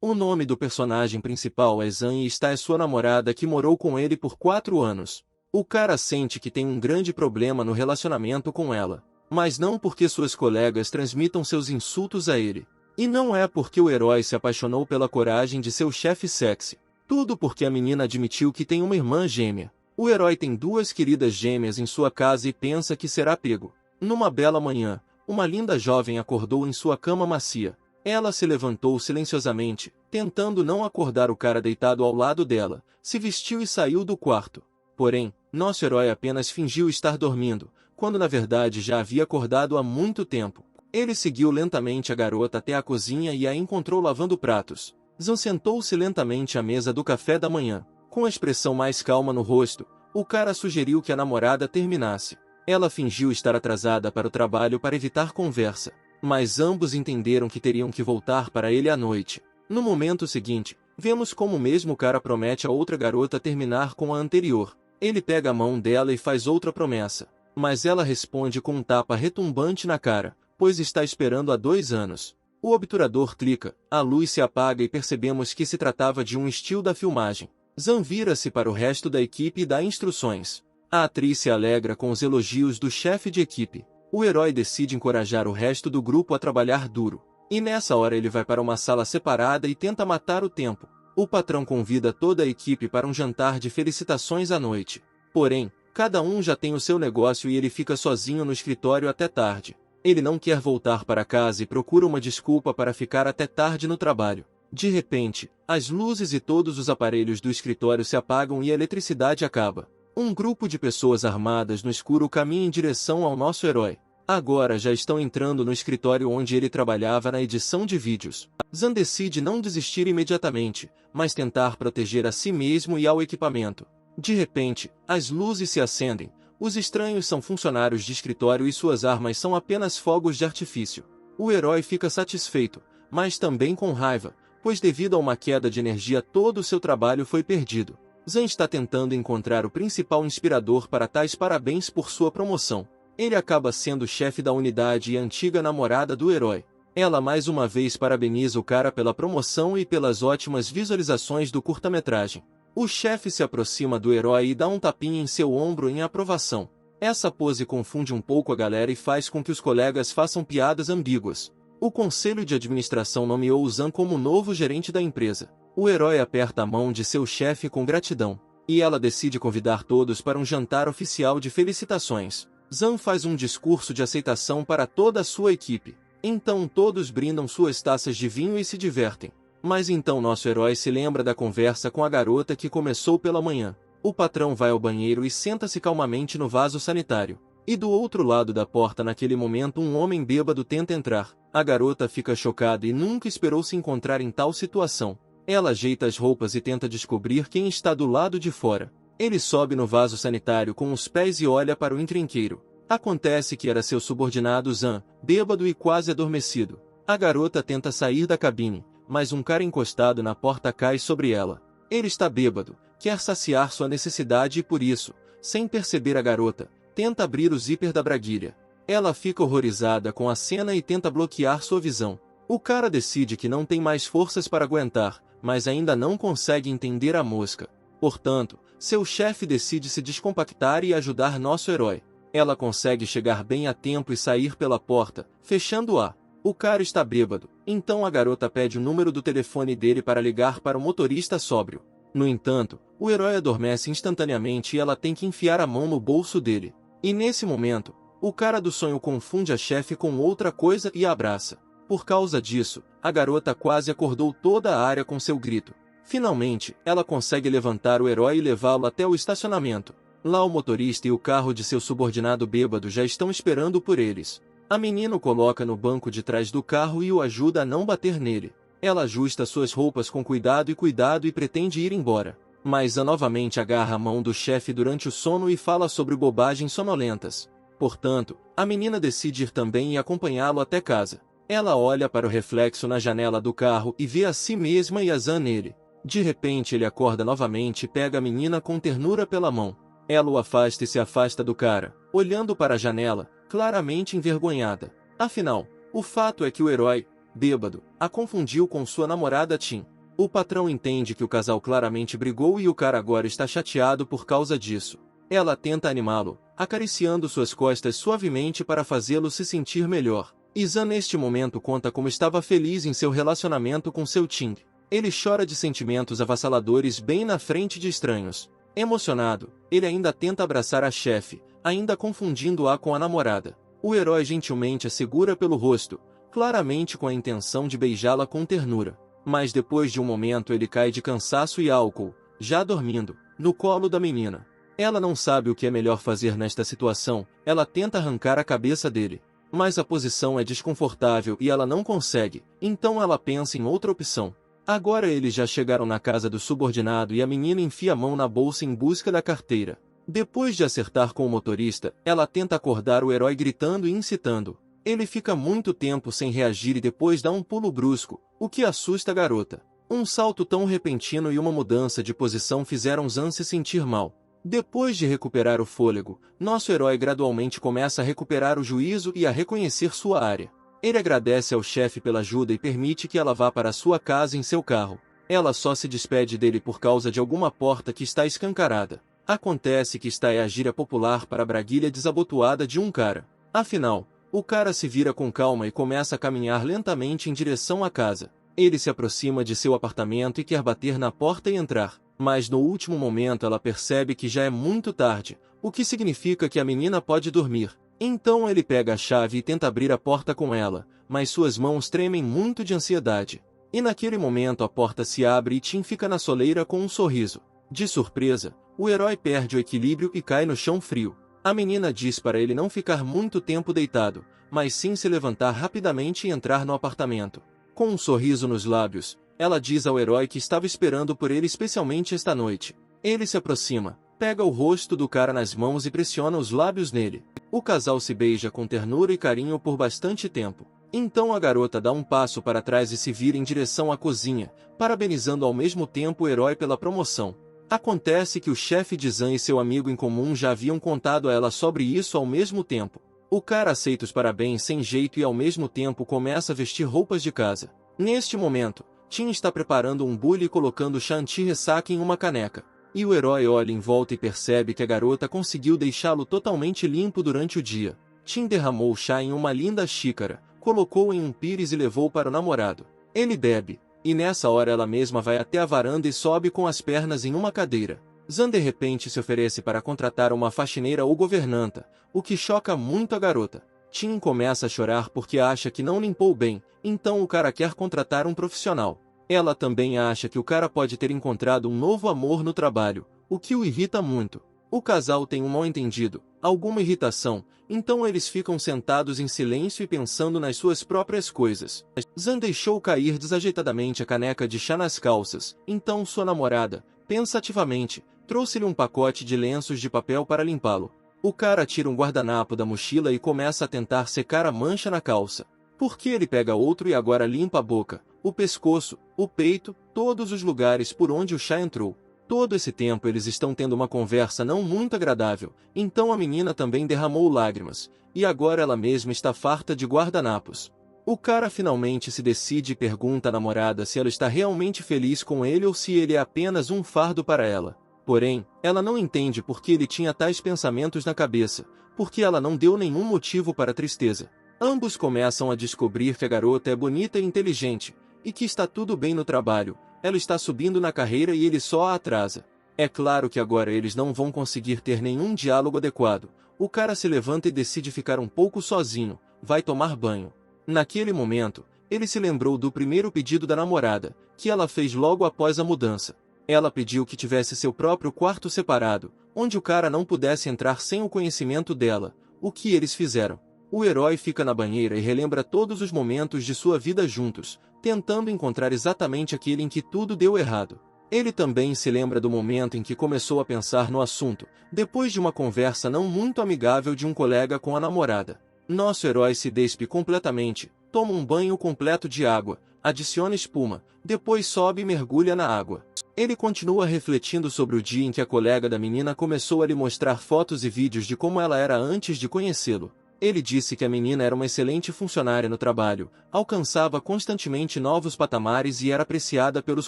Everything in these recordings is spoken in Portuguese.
O nome do personagem principal é Zan e está é sua namorada que morou com ele por 4 anos. O cara sente que tem um grande problema no relacionamento com ela, mas não porque suas colegas transmitam seus insultos a ele. E não é porque o herói se apaixonou pela coragem de seu chefe sexy. Tudo porque a menina admitiu que tem uma irmã gêmea. O herói tem 2 queridas gêmeas em sua casa e pensa que será pego. Numa bela manhã, uma linda jovem acordou em sua cama macia. Ela se levantou silenciosamente, tentando não acordar o cara deitado ao lado dela, se vestiu e saiu do quarto. Porém, nosso herói apenas fingiu estar dormindo, quando na verdade já havia acordado há muito tempo. Ele seguiu lentamente a garota até a cozinha e a encontrou lavando pratos. Zan sentou-se lentamente à mesa do café da manhã. Com a expressão mais calma no rosto, o cara sugeriu que a namorada terminasse. Ela fingiu estar atrasada para o trabalho para evitar conversa, mas ambos entenderam que teriam que voltar para ele à noite. No momento seguinte, vemos como o mesmo cara promete a outra garota terminar com a anterior. Ele pega a mão dela e faz outra promessa, mas ela responde com um tapa retumbante na cara, pois está esperando há 2 anos. O obturador clica, a luz se apaga e percebemos que se tratava de um estilo da filmagem. Zan vira-se para o resto da equipe e dá instruções. A atriz se alegra com os elogios do chefe de equipe. O herói decide encorajar o resto do grupo a trabalhar duro. E nessa hora ele vai para uma sala separada e tenta matar o tempo. O patrão convida toda a equipe para um jantar de felicitações à noite. Porém, cada um já tem o seu negócio e ele fica sozinho no escritório até tarde. Ele não quer voltar para casa e procura uma desculpa para ficar até tarde no trabalho. De repente, as luzes e todos os aparelhos do escritório se apagam e a eletricidade acaba. Um grupo de pessoas armadas no escuro caminha em direção ao nosso herói. Agora já estão entrando no escritório onde ele trabalhava na edição de vídeos. Zan decide não desistir imediatamente, mas tentar proteger a si mesmo e ao equipamento. De repente, as luzes se acendem. Os estranhos são funcionários de escritório e suas armas são apenas fogos de artifício. O herói fica satisfeito, mas também com raiva, pois devido a uma queda de energia todo o seu trabalho foi perdido. Zan está tentando encontrar o principal inspirador para tais parabéns por sua promoção. Ele acaba sendo o chefe da unidade e a antiga namorada do herói. Ela mais uma vez parabeniza o cara pela promoção e pelas ótimas visualizações do curta-metragem. O chefe se aproxima do herói e dá um tapinha em seu ombro em aprovação. Essa pose confunde um pouco a galera e faz com que os colegas façam piadas ambíguas. O conselho de administração nomeou Zan como novo gerente da empresa. O herói aperta a mão de seu chefe com gratidão, e ela decide convidar todos para um jantar oficial de felicitações. Zan faz um discurso de aceitação para toda a sua equipe. Então todos brindam suas taças de vinho e se divertem. Mas então nosso herói se lembra da conversa com a garota que começou pela manhã. O patrão vai ao banheiro e senta-se calmamente no vaso sanitário. E do outro lado da porta naquele momento um homem bêbado tenta entrar. A garota fica chocada e nunca esperou se encontrar em tal situação. Ela ajeita as roupas e tenta descobrir quem está do lado de fora. Ele sobe no vaso sanitário com os pés e olha para o encrenqueiro. Acontece que era seu subordinado Zan, bêbado e quase adormecido. A garota tenta sair da cabine, mas um cara encostado na porta cai sobre ela. Ele está bêbado, quer saciar sua necessidade e por isso, sem perceber a garota, tenta abrir o zíper da braguilha. Ela fica horrorizada com a cena e tenta bloquear sua visão. O cara decide que não tem mais forças para aguentar, mas ainda não consegue entender a mosca. Portanto, seu chefe decide se descompactar e ajudar nosso herói. Ela consegue chegar bem a tempo e sair pela porta, fechando-a. O cara está bêbado, então a garota pede o número do telefone dele para ligar para o motorista sóbrio. No entanto, o herói adormece instantaneamente e ela tem que enfiar a mão no bolso dele. E nesse momento, o cara do sonho confunde a chefe com outra coisa e a abraça. Por causa disso, a garota quase acordou toda a área com seu grito. Finalmente, ela consegue levantar o herói e levá-lo até o estacionamento. Lá o motorista e o carro de seu subordinado bêbado já estão esperando por eles. A menina o coloca no banco de trás do carro e o ajuda a não bater nele. Ela ajusta suas roupas com cuidado e pretende ir embora. Mas novamente agarra a mão do chefe durante o sono e fala sobre bobagens sonolentas. Portanto, a menina decide ir também e acompanhá-lo até casa. Ela olha para o reflexo na janela do carro e vê a si mesma e a Zan nele. De repente ele acorda novamente e pega a menina com ternura pela mão. Ela o afasta e se afasta do cara, olhando para a janela, claramente envergonhada. Afinal, o fato é que o herói, bêbado, a confundiu com sua namorada Tim. O patrão entende que o casal claramente brigou e o cara agora está chateado por causa disso. Ela tenta animá-lo, acariciando suas costas suavemente para fazê-lo se sentir melhor. Izan neste momento conta como estava feliz em seu relacionamento com seu Ting. Ele chora de sentimentos avassaladores bem na frente de estranhos. Emocionado, ele ainda tenta abraçar a chefe, ainda confundindo-a com a namorada. O herói gentilmente a segura pelo rosto, claramente com a intenção de beijá-la com ternura. Mas depois de um momento ele cai de cansaço e álcool, já dormindo, no colo da menina. Ela não sabe o que é melhor fazer nesta situação, ela tenta arrancar a cabeça dele. Mas a posição é desconfortável e ela não consegue, então ela pensa em outra opção. Agora eles já chegaram na casa do subordinado e a menina enfia a mão na bolsa em busca da carteira. Depois de acertar com o motorista, ela tenta acordar o herói gritando e incitando. Ele fica muito tempo sem reagir e depois dá um pulo brusco, o que assusta a garota. Um salto tão repentino e uma mudança de posição fizeram Zan se sentir mal. Depois de recuperar o fôlego, nosso herói gradualmente começa a recuperar o juízo e a reconhecer sua área. Ele agradece ao chefe pela ajuda e permite que ela vá para sua casa em seu carro. Ela só se despede dele por causa de alguma porta que está escancarada. Acontece que esta é a gíria popular para a braguilha desabotoada de um cara. Afinal, o cara se vira com calma e começa a caminhar lentamente em direção à casa. Ele se aproxima de seu apartamento e quer bater na porta e entrar. Mas no último momento ela percebe que já é muito tarde, o que significa que a menina pode dormir. Então ele pega a chave e tenta abrir a porta com ela, mas suas mãos tremem muito de ansiedade. E naquele momento a porta se abre e Tim fica na soleira com um sorriso. De surpresa, o herói perde o equilíbrio e cai no chão frio. A menina diz para ele não ficar muito tempo deitado, mas sim se levantar rapidamente e entrar no apartamento. Com um sorriso nos lábios, ela diz ao herói que estava esperando por ele especialmente esta noite. Ele se aproxima, pega o rosto do cara nas mãos e pressiona os lábios nele. O casal se beija com ternura e carinho por bastante tempo. Então a garota dá um passo para trás e se vira em direção à cozinha, parabenizando ao mesmo tempo o herói pela promoção. Acontece que o chefe de Zan e seu amigo em comum já haviam contado a ela sobre isso ao mesmo tempo. O cara aceita os parabéns sem jeito e ao mesmo tempo começa a vestir roupas de casa. Neste momento, Tim está preparando um bule e colocando chá anti-ressaca em uma caneca. E o herói olha em volta e percebe que a garota conseguiu deixá-lo totalmente limpo durante o dia. Tim derramou o chá em uma linda xícara, colocou em um pires e levou para o namorado. Ele bebe, e nessa hora ela mesma vai até a varanda e sobe com as pernas em uma cadeira. Zan de repente se oferece para contratar uma faxineira ou governanta, o que choca muito a garota. Tim começa a chorar porque acha que não limpou bem, então o cara quer contratar um profissional. Ela também acha que o cara pode ter encontrado um novo amor no trabalho, o que o irrita muito. O casal tem um mal-entendido, alguma irritação, então eles ficam sentados em silêncio e pensando nas suas próprias coisas. Zan deixou cair desajeitadamente a caneca de chá nas calças, então sua namorada, pensativamente, trouxe-lhe um pacote de lenços de papel para limpá-lo. O cara tira um guardanapo da mochila e começa a tentar secar a mancha na calça. Porque ele pega outro e agora limpa a boca, o pescoço, o peito, todos os lugares por onde o chá entrou. Todo esse tempo eles estão tendo uma conversa não muito agradável, então a menina também derramou lágrimas, e agora ela mesma está farta de guardanapos. O cara finalmente se decide e pergunta à namorada se ela está realmente feliz com ele ou se ele é apenas um fardo para ela. Porém, ela não entende por que ele tinha tais pensamentos na cabeça, porque ela não deu nenhum motivo para a tristeza. Ambos começam a descobrir que a garota é bonita e inteligente, e que está tudo bem no trabalho, ela está subindo na carreira e ele só a atrasa. É claro que agora eles não vão conseguir ter nenhum diálogo adequado. O cara se levanta e decide ficar um pouco sozinho, vai tomar banho. Naquele momento, ele se lembrou do primeiro pedido da namorada, que ela fez logo após a mudança. Ela pediu que tivesse seu próprio quarto separado, onde o cara não pudesse entrar sem o conhecimento dela, o que eles fizeram. O herói fica na banheira e relembra todos os momentos de sua vida juntos, tentando encontrar exatamente aquele em que tudo deu errado. Ele também se lembra do momento em que começou a pensar no assunto, depois de uma conversa não muito amigável de um colega com a namorada. Nosso herói se despe completamente, toma um banho completo de água, adiciona espuma, depois sobe e mergulha na água. Ele continua refletindo sobre o dia em que a colega da menina começou a lhe mostrar fotos e vídeos de como ela era antes de conhecê-lo. Ele disse que a menina era uma excelente funcionária no trabalho, alcançava constantemente novos patamares e era apreciada pelos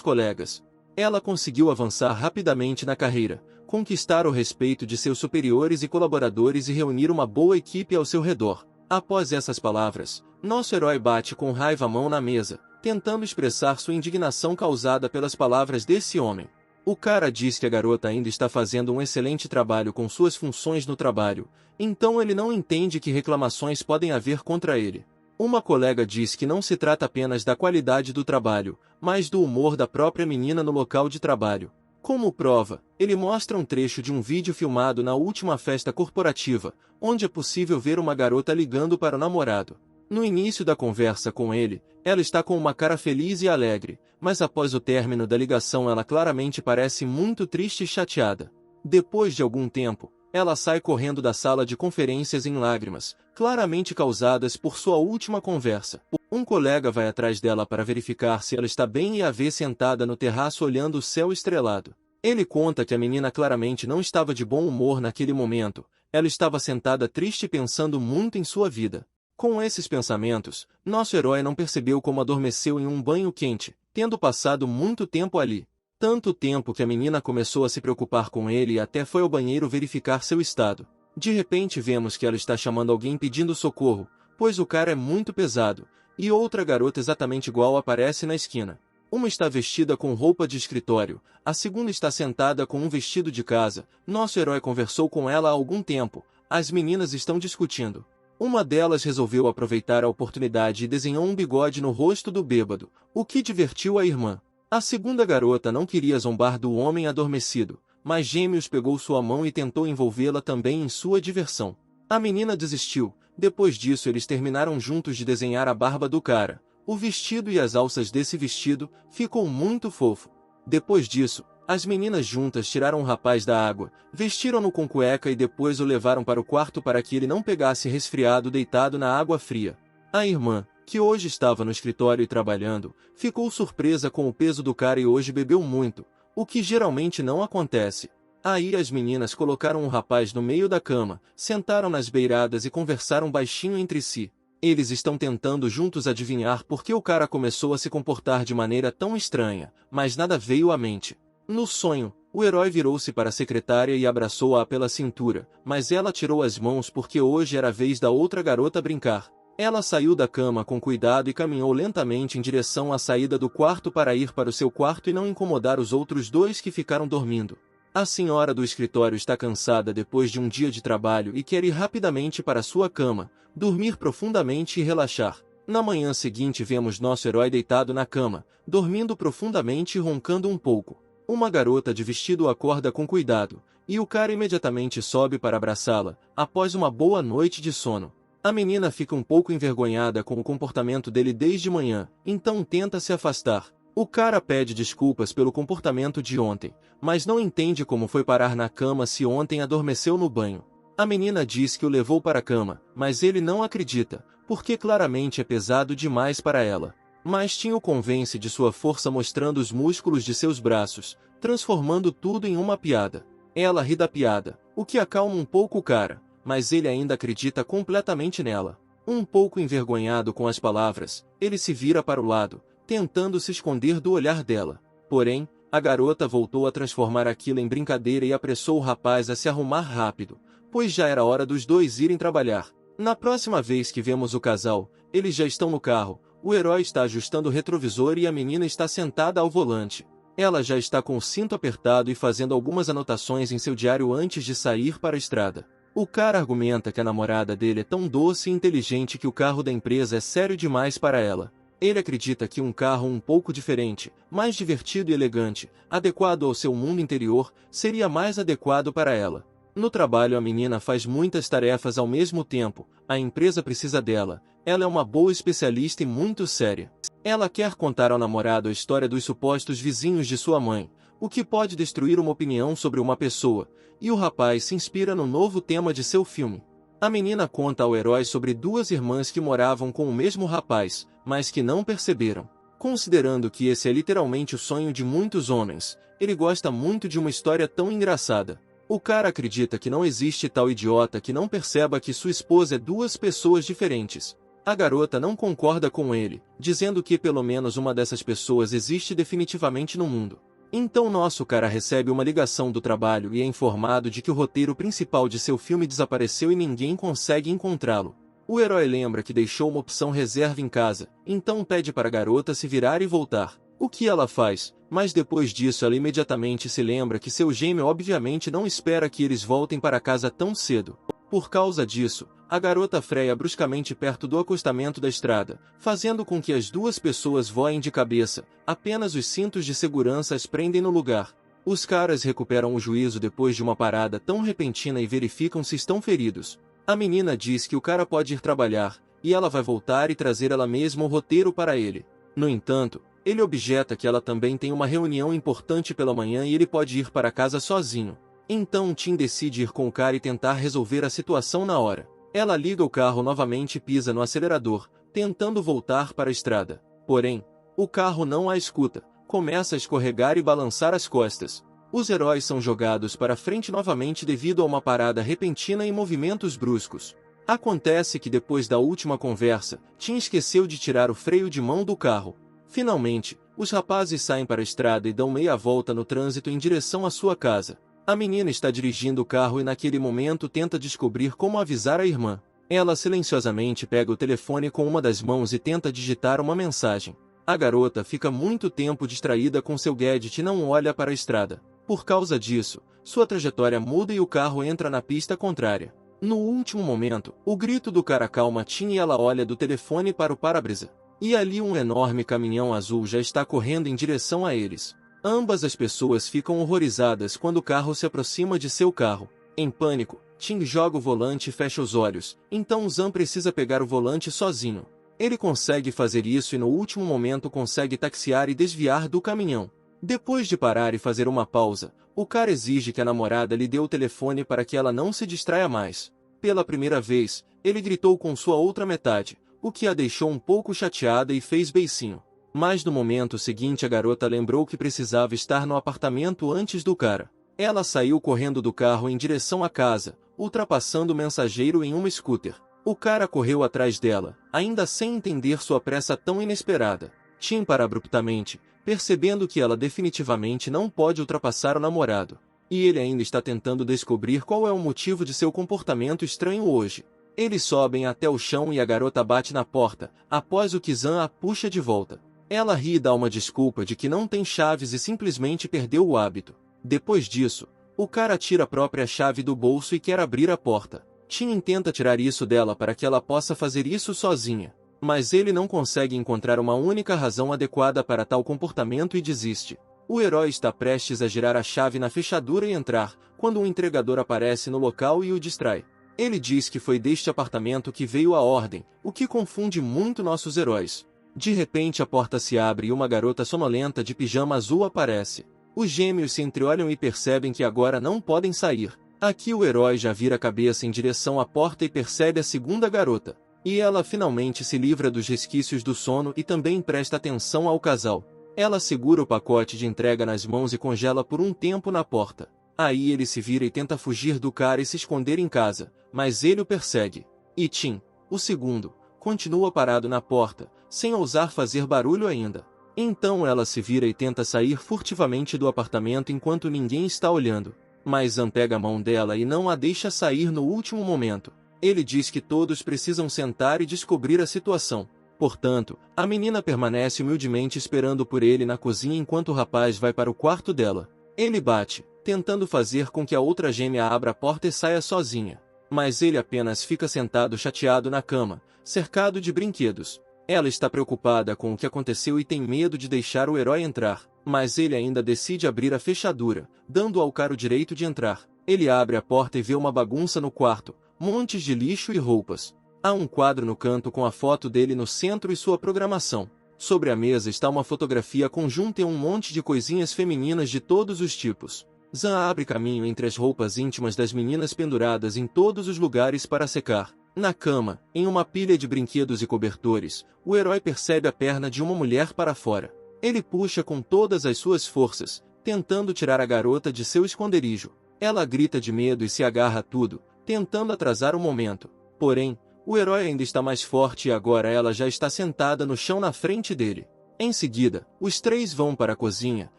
colegas. Ela conseguiu avançar rapidamente na carreira, conquistar o respeito de seus superiores e colaboradores e reunir uma boa equipe ao seu redor. Após essas palavras, nosso herói bate com raiva a mão na mesa, tentando expressar sua indignação causada pelas palavras desse homem. O cara diz que a garota ainda está fazendo um excelente trabalho com suas funções no trabalho, então ele não entende que reclamações podem haver contra ele. Uma colega diz que não se trata apenas da qualidade do trabalho, mas do humor da própria menina no local de trabalho. Como prova, ele mostra um trecho de um vídeo filmado na última festa corporativa, onde é possível ver uma garota ligando para o namorado. No início da conversa com ele, ela está com uma cara feliz e alegre, mas após o término da ligação ela claramente parece muito triste e chateada. Depois de algum tempo, ela sai correndo da sala de conferências em lágrimas, claramente causadas por sua última conversa. Um colega vai atrás dela para verificar se ela está bem e a vê sentada no terraço olhando o céu estrelado. Ele conta que a menina claramente não estava de bom humor naquele momento, ela estava sentada triste pensando muito em sua vida. Com esses pensamentos, nosso herói não percebeu como adormeceu em um banho quente, tendo passado muito tempo ali. Tanto tempo que a menina começou a se preocupar com ele e até foi ao banheiro verificar seu estado. De repente vemos que ela está chamando alguém pedindo socorro, pois o cara é muito pesado, e outra garota exatamente igual aparece na esquina. Uma está vestida com roupa de escritório, a segunda está sentada com um vestido de casa. Nosso herói conversou com ela há algum tempo, as meninas estão discutindo. Uma delas resolveu aproveitar a oportunidade e desenhou um bigode no rosto do bêbado, o que divertiu a irmã. A segunda garota não queria zombar do homem adormecido, mas Gêmeos pegou sua mão e tentou envolvê-la também em sua diversão. A menina desistiu. Depois disso eles terminaram juntos de desenhar a barba do cara. O vestido e as alças desse vestido ficou muito fofo. Depois disso, as meninas juntas tiraram o rapaz da água, vestiram-no com cueca e depois o levaram para o quarto para que ele não pegasse resfriado deitado na água fria. A irmã, que hoje estava no escritório e trabalhando, ficou surpresa com o peso do cara e hoje bebeu muito, o que geralmente não acontece. Aí as meninas colocaram o rapaz no meio da cama, sentaram nas beiradas e conversaram baixinho entre si. Eles estão tentando juntos adivinhar por que o cara começou a se comportar de maneira tão estranha, mas nada veio à mente. No sonho, o herói virou-se para a secretária e abraçou-a pela cintura, mas ela tirou as mãos porque hoje era a vez da outra garota brincar. Ela saiu da cama com cuidado e caminhou lentamente em direção à saída do quarto para ir para o seu quarto e não incomodar os outros dois que ficaram dormindo. A senhora do escritório está cansada depois de um dia de trabalho e quer ir rapidamente para sua cama, dormir profundamente e relaxar. Na manhã seguinte vemos nosso herói deitado na cama, dormindo profundamente e roncando um pouco. Uma garota de vestido acorda com cuidado, e o cara imediatamente sobe para abraçá-la, após uma boa noite de sono. A menina fica um pouco envergonhada com o comportamento dele desde manhã, então tenta se afastar. O cara pede desculpas pelo comportamento de ontem, mas não entende como foi parar na cama se ontem adormeceu no banho. A menina diz que o levou para a cama, mas ele não acredita, porque claramente é pesado demais para ela. Mas Tim o convence de sua força mostrando os músculos de seus braços, transformando tudo em uma piada. Ela ri da piada, o que acalma um pouco o cara, mas ele ainda acredita completamente nela. Um pouco envergonhado com as palavras, ele se vira para o lado, tentando se esconder do olhar dela. Porém, a garota voltou a transformar aquilo em brincadeira e apressou o rapaz a se arrumar rápido, pois já era hora dos dois irem trabalhar. Na próxima vez que vemos o casal, eles já estão no carro, o herói está ajustando o retrovisor e a menina está sentada ao volante. Ela já está com o cinto apertado e fazendo algumas anotações em seu diário antes de sair para a estrada. O cara argumenta que a namorada dele é tão doce e inteligente que o carro da empresa é sério demais para ela. Ele acredita que um carro um pouco diferente, mais divertido e elegante, adequado ao seu mundo interior, seria mais adequado para ela. No trabalho a menina faz muitas tarefas ao mesmo tempo, a empresa precisa dela, ela é uma boa especialista e muito séria. Ela quer contar ao namorado a história dos supostos vizinhos de sua mãe, o que pode destruir uma opinião sobre uma pessoa, e o rapaz se inspira no novo tema de seu filme. A menina conta ao herói sobre duas irmãs que moravam com o mesmo rapaz, mas que não perceberam. Considerando que esse é literalmente o sonho de muitos homens, ele gosta muito de uma história tão engraçada. O cara acredita que não existe tal idiota que não perceba que sua esposa é duas pessoas diferentes. A garota não concorda com ele, dizendo que pelo menos uma dessas pessoas existe definitivamente no mundo. Então nosso cara recebe uma ligação do trabalho e é informado de que o roteiro principal de seu filme desapareceu e ninguém consegue encontrá-lo. O herói lembra que deixou uma opção reserva em casa, então pede para a garota se virar e voltar. O que ela faz, mas depois disso ela imediatamente se lembra que seu gêmeo obviamente não espera que eles voltem para casa tão cedo. Por causa disso, a garota freia bruscamente perto do acostamento da estrada, fazendo com que as duas pessoas voem de cabeça, apenas os cintos de segurança as prendem no lugar. Os caras recuperam o juízo depois de uma parada tão repentina e verificam se estão feridos. A menina diz que o cara pode ir trabalhar, e ela vai voltar e trazer ela mesma o roteiro para ele. No entanto, ele objeta que ela também tem uma reunião importante pela manhã e ele pode ir para casa sozinho. Então Tim decide ir com o cara e tentar resolver a situação na hora. Ela liga o carro novamente e pisa no acelerador, tentando voltar para a estrada. Porém, o carro não a escuta, começa a escorregar e balançar as costas. Os heróis são jogados para frente novamente devido a uma parada repentina e movimentos bruscos. Acontece que depois da última conversa, Tim esqueceu de tirar o freio de mão do carro. Finalmente, os rapazes saem para a estrada e dão meia volta no trânsito em direção à sua casa. A menina está dirigindo o carro e naquele momento tenta descobrir como avisar a irmã. Ela silenciosamente pega o telefone com uma das mãos e tenta digitar uma mensagem. A garota fica muito tempo distraída com seu gadget e não olha para a estrada. Por causa disso, sua trajetória muda e o carro entra na pista contrária. No último momento, o grito do cara calma Tim e ela olha do telefone para o para-brisa. E ali um enorme caminhão azul já está correndo em direção a eles. Ambas as pessoas ficam horrorizadas quando o carro se aproxima de seu carro. Em pânico, Tim joga o volante e fecha os olhos, então Zan precisa pegar o volante sozinho. Ele consegue fazer isso e no último momento consegue taxiar e desviar do caminhão. Depois de parar e fazer uma pausa, o cara exige que a namorada lhe dê o telefone para que ela não se distraia mais. Pela primeira vez, ele gritou com sua outra metade, o que a deixou um pouco chateada e fez beicinho. Mas no momento seguinte a garota lembrou que precisava estar no apartamento antes do cara. Ela saiu correndo do carro em direção à casa, ultrapassando o mensageiro em uma scooter. O cara correu atrás dela, ainda sem entender sua pressa tão inesperada. Tim para abruptamente, percebendo que ela definitivamente não pode ultrapassar o namorado. E ele ainda está tentando descobrir qual é o motivo de seu comportamento estranho hoje. Eles sobem até o chão e a garota bate na porta, após o que Zan a puxa de volta. Ela ri e dá uma desculpa de que não tem chaves e simplesmente perdeu o hábito. Depois disso, o cara tira a própria chave do bolso e quer abrir a porta. Tim tenta tirar isso dela para que ela possa fazer isso sozinha. Mas ele não consegue encontrar uma única razão adequada para tal comportamento e desiste. O herói está prestes a girar a chave na fechadura e entrar, quando um entregador aparece no local e o distrai. Ele diz que foi deste apartamento que veio a ordem, o que confunde muito nossos heróis. De repente a porta se abre e uma garota sonolenta de pijama azul aparece. Os gêmeos se entreolham e percebem que agora não podem sair. Aqui o herói já vira a cabeça em direção à porta e percebe a segunda garota. E ela finalmente se livra dos resquícios do sono e também presta atenção ao casal. Ela segura o pacote de entrega nas mãos e congela por um tempo na porta. Aí ele se vira e tenta fugir do cara e se esconder em casa, mas ele o persegue. E Tim, o segundo, continua parado na porta, sem ousar fazer barulho ainda. Então ela se vira e tenta sair furtivamente do apartamento enquanto ninguém está olhando. Mas Zan pega a mão dela e não a deixa sair no último momento. Ele diz que todos precisam sentar e descobrir a situação. Portanto, a menina permanece humildemente esperando por ele na cozinha enquanto o rapaz vai para o quarto dela. Ele bate, tentando fazer com que a outra gêmea abra a porta e saia sozinha. Mas ele apenas fica sentado chateado na cama, cercado de brinquedos. Ela está preocupada com o que aconteceu e tem medo de deixar o herói entrar, mas ele ainda decide abrir a fechadura, dando ao cara o direito de entrar. Ele abre a porta e vê uma bagunça no quarto, montes de lixo e roupas. Há um quadro no canto com a foto dele no centro e sua programação. Sobre a mesa está uma fotografia conjunta e um monte de coisinhas femininas de todos os tipos. Zan abre caminho entre as roupas íntimas das meninas penduradas em todos os lugares para secar. Na cama, em uma pilha de brinquedos e cobertores, o herói percebe a perna de uma mulher para fora. Ele puxa com todas as suas forças, tentando tirar a garota de seu esconderijo. Ela grita de medo e se agarra a tudo, tentando atrasar o momento. Porém, o herói ainda está mais forte e agora ela já está sentada no chão na frente dele. Em seguida, os três vão para a cozinha,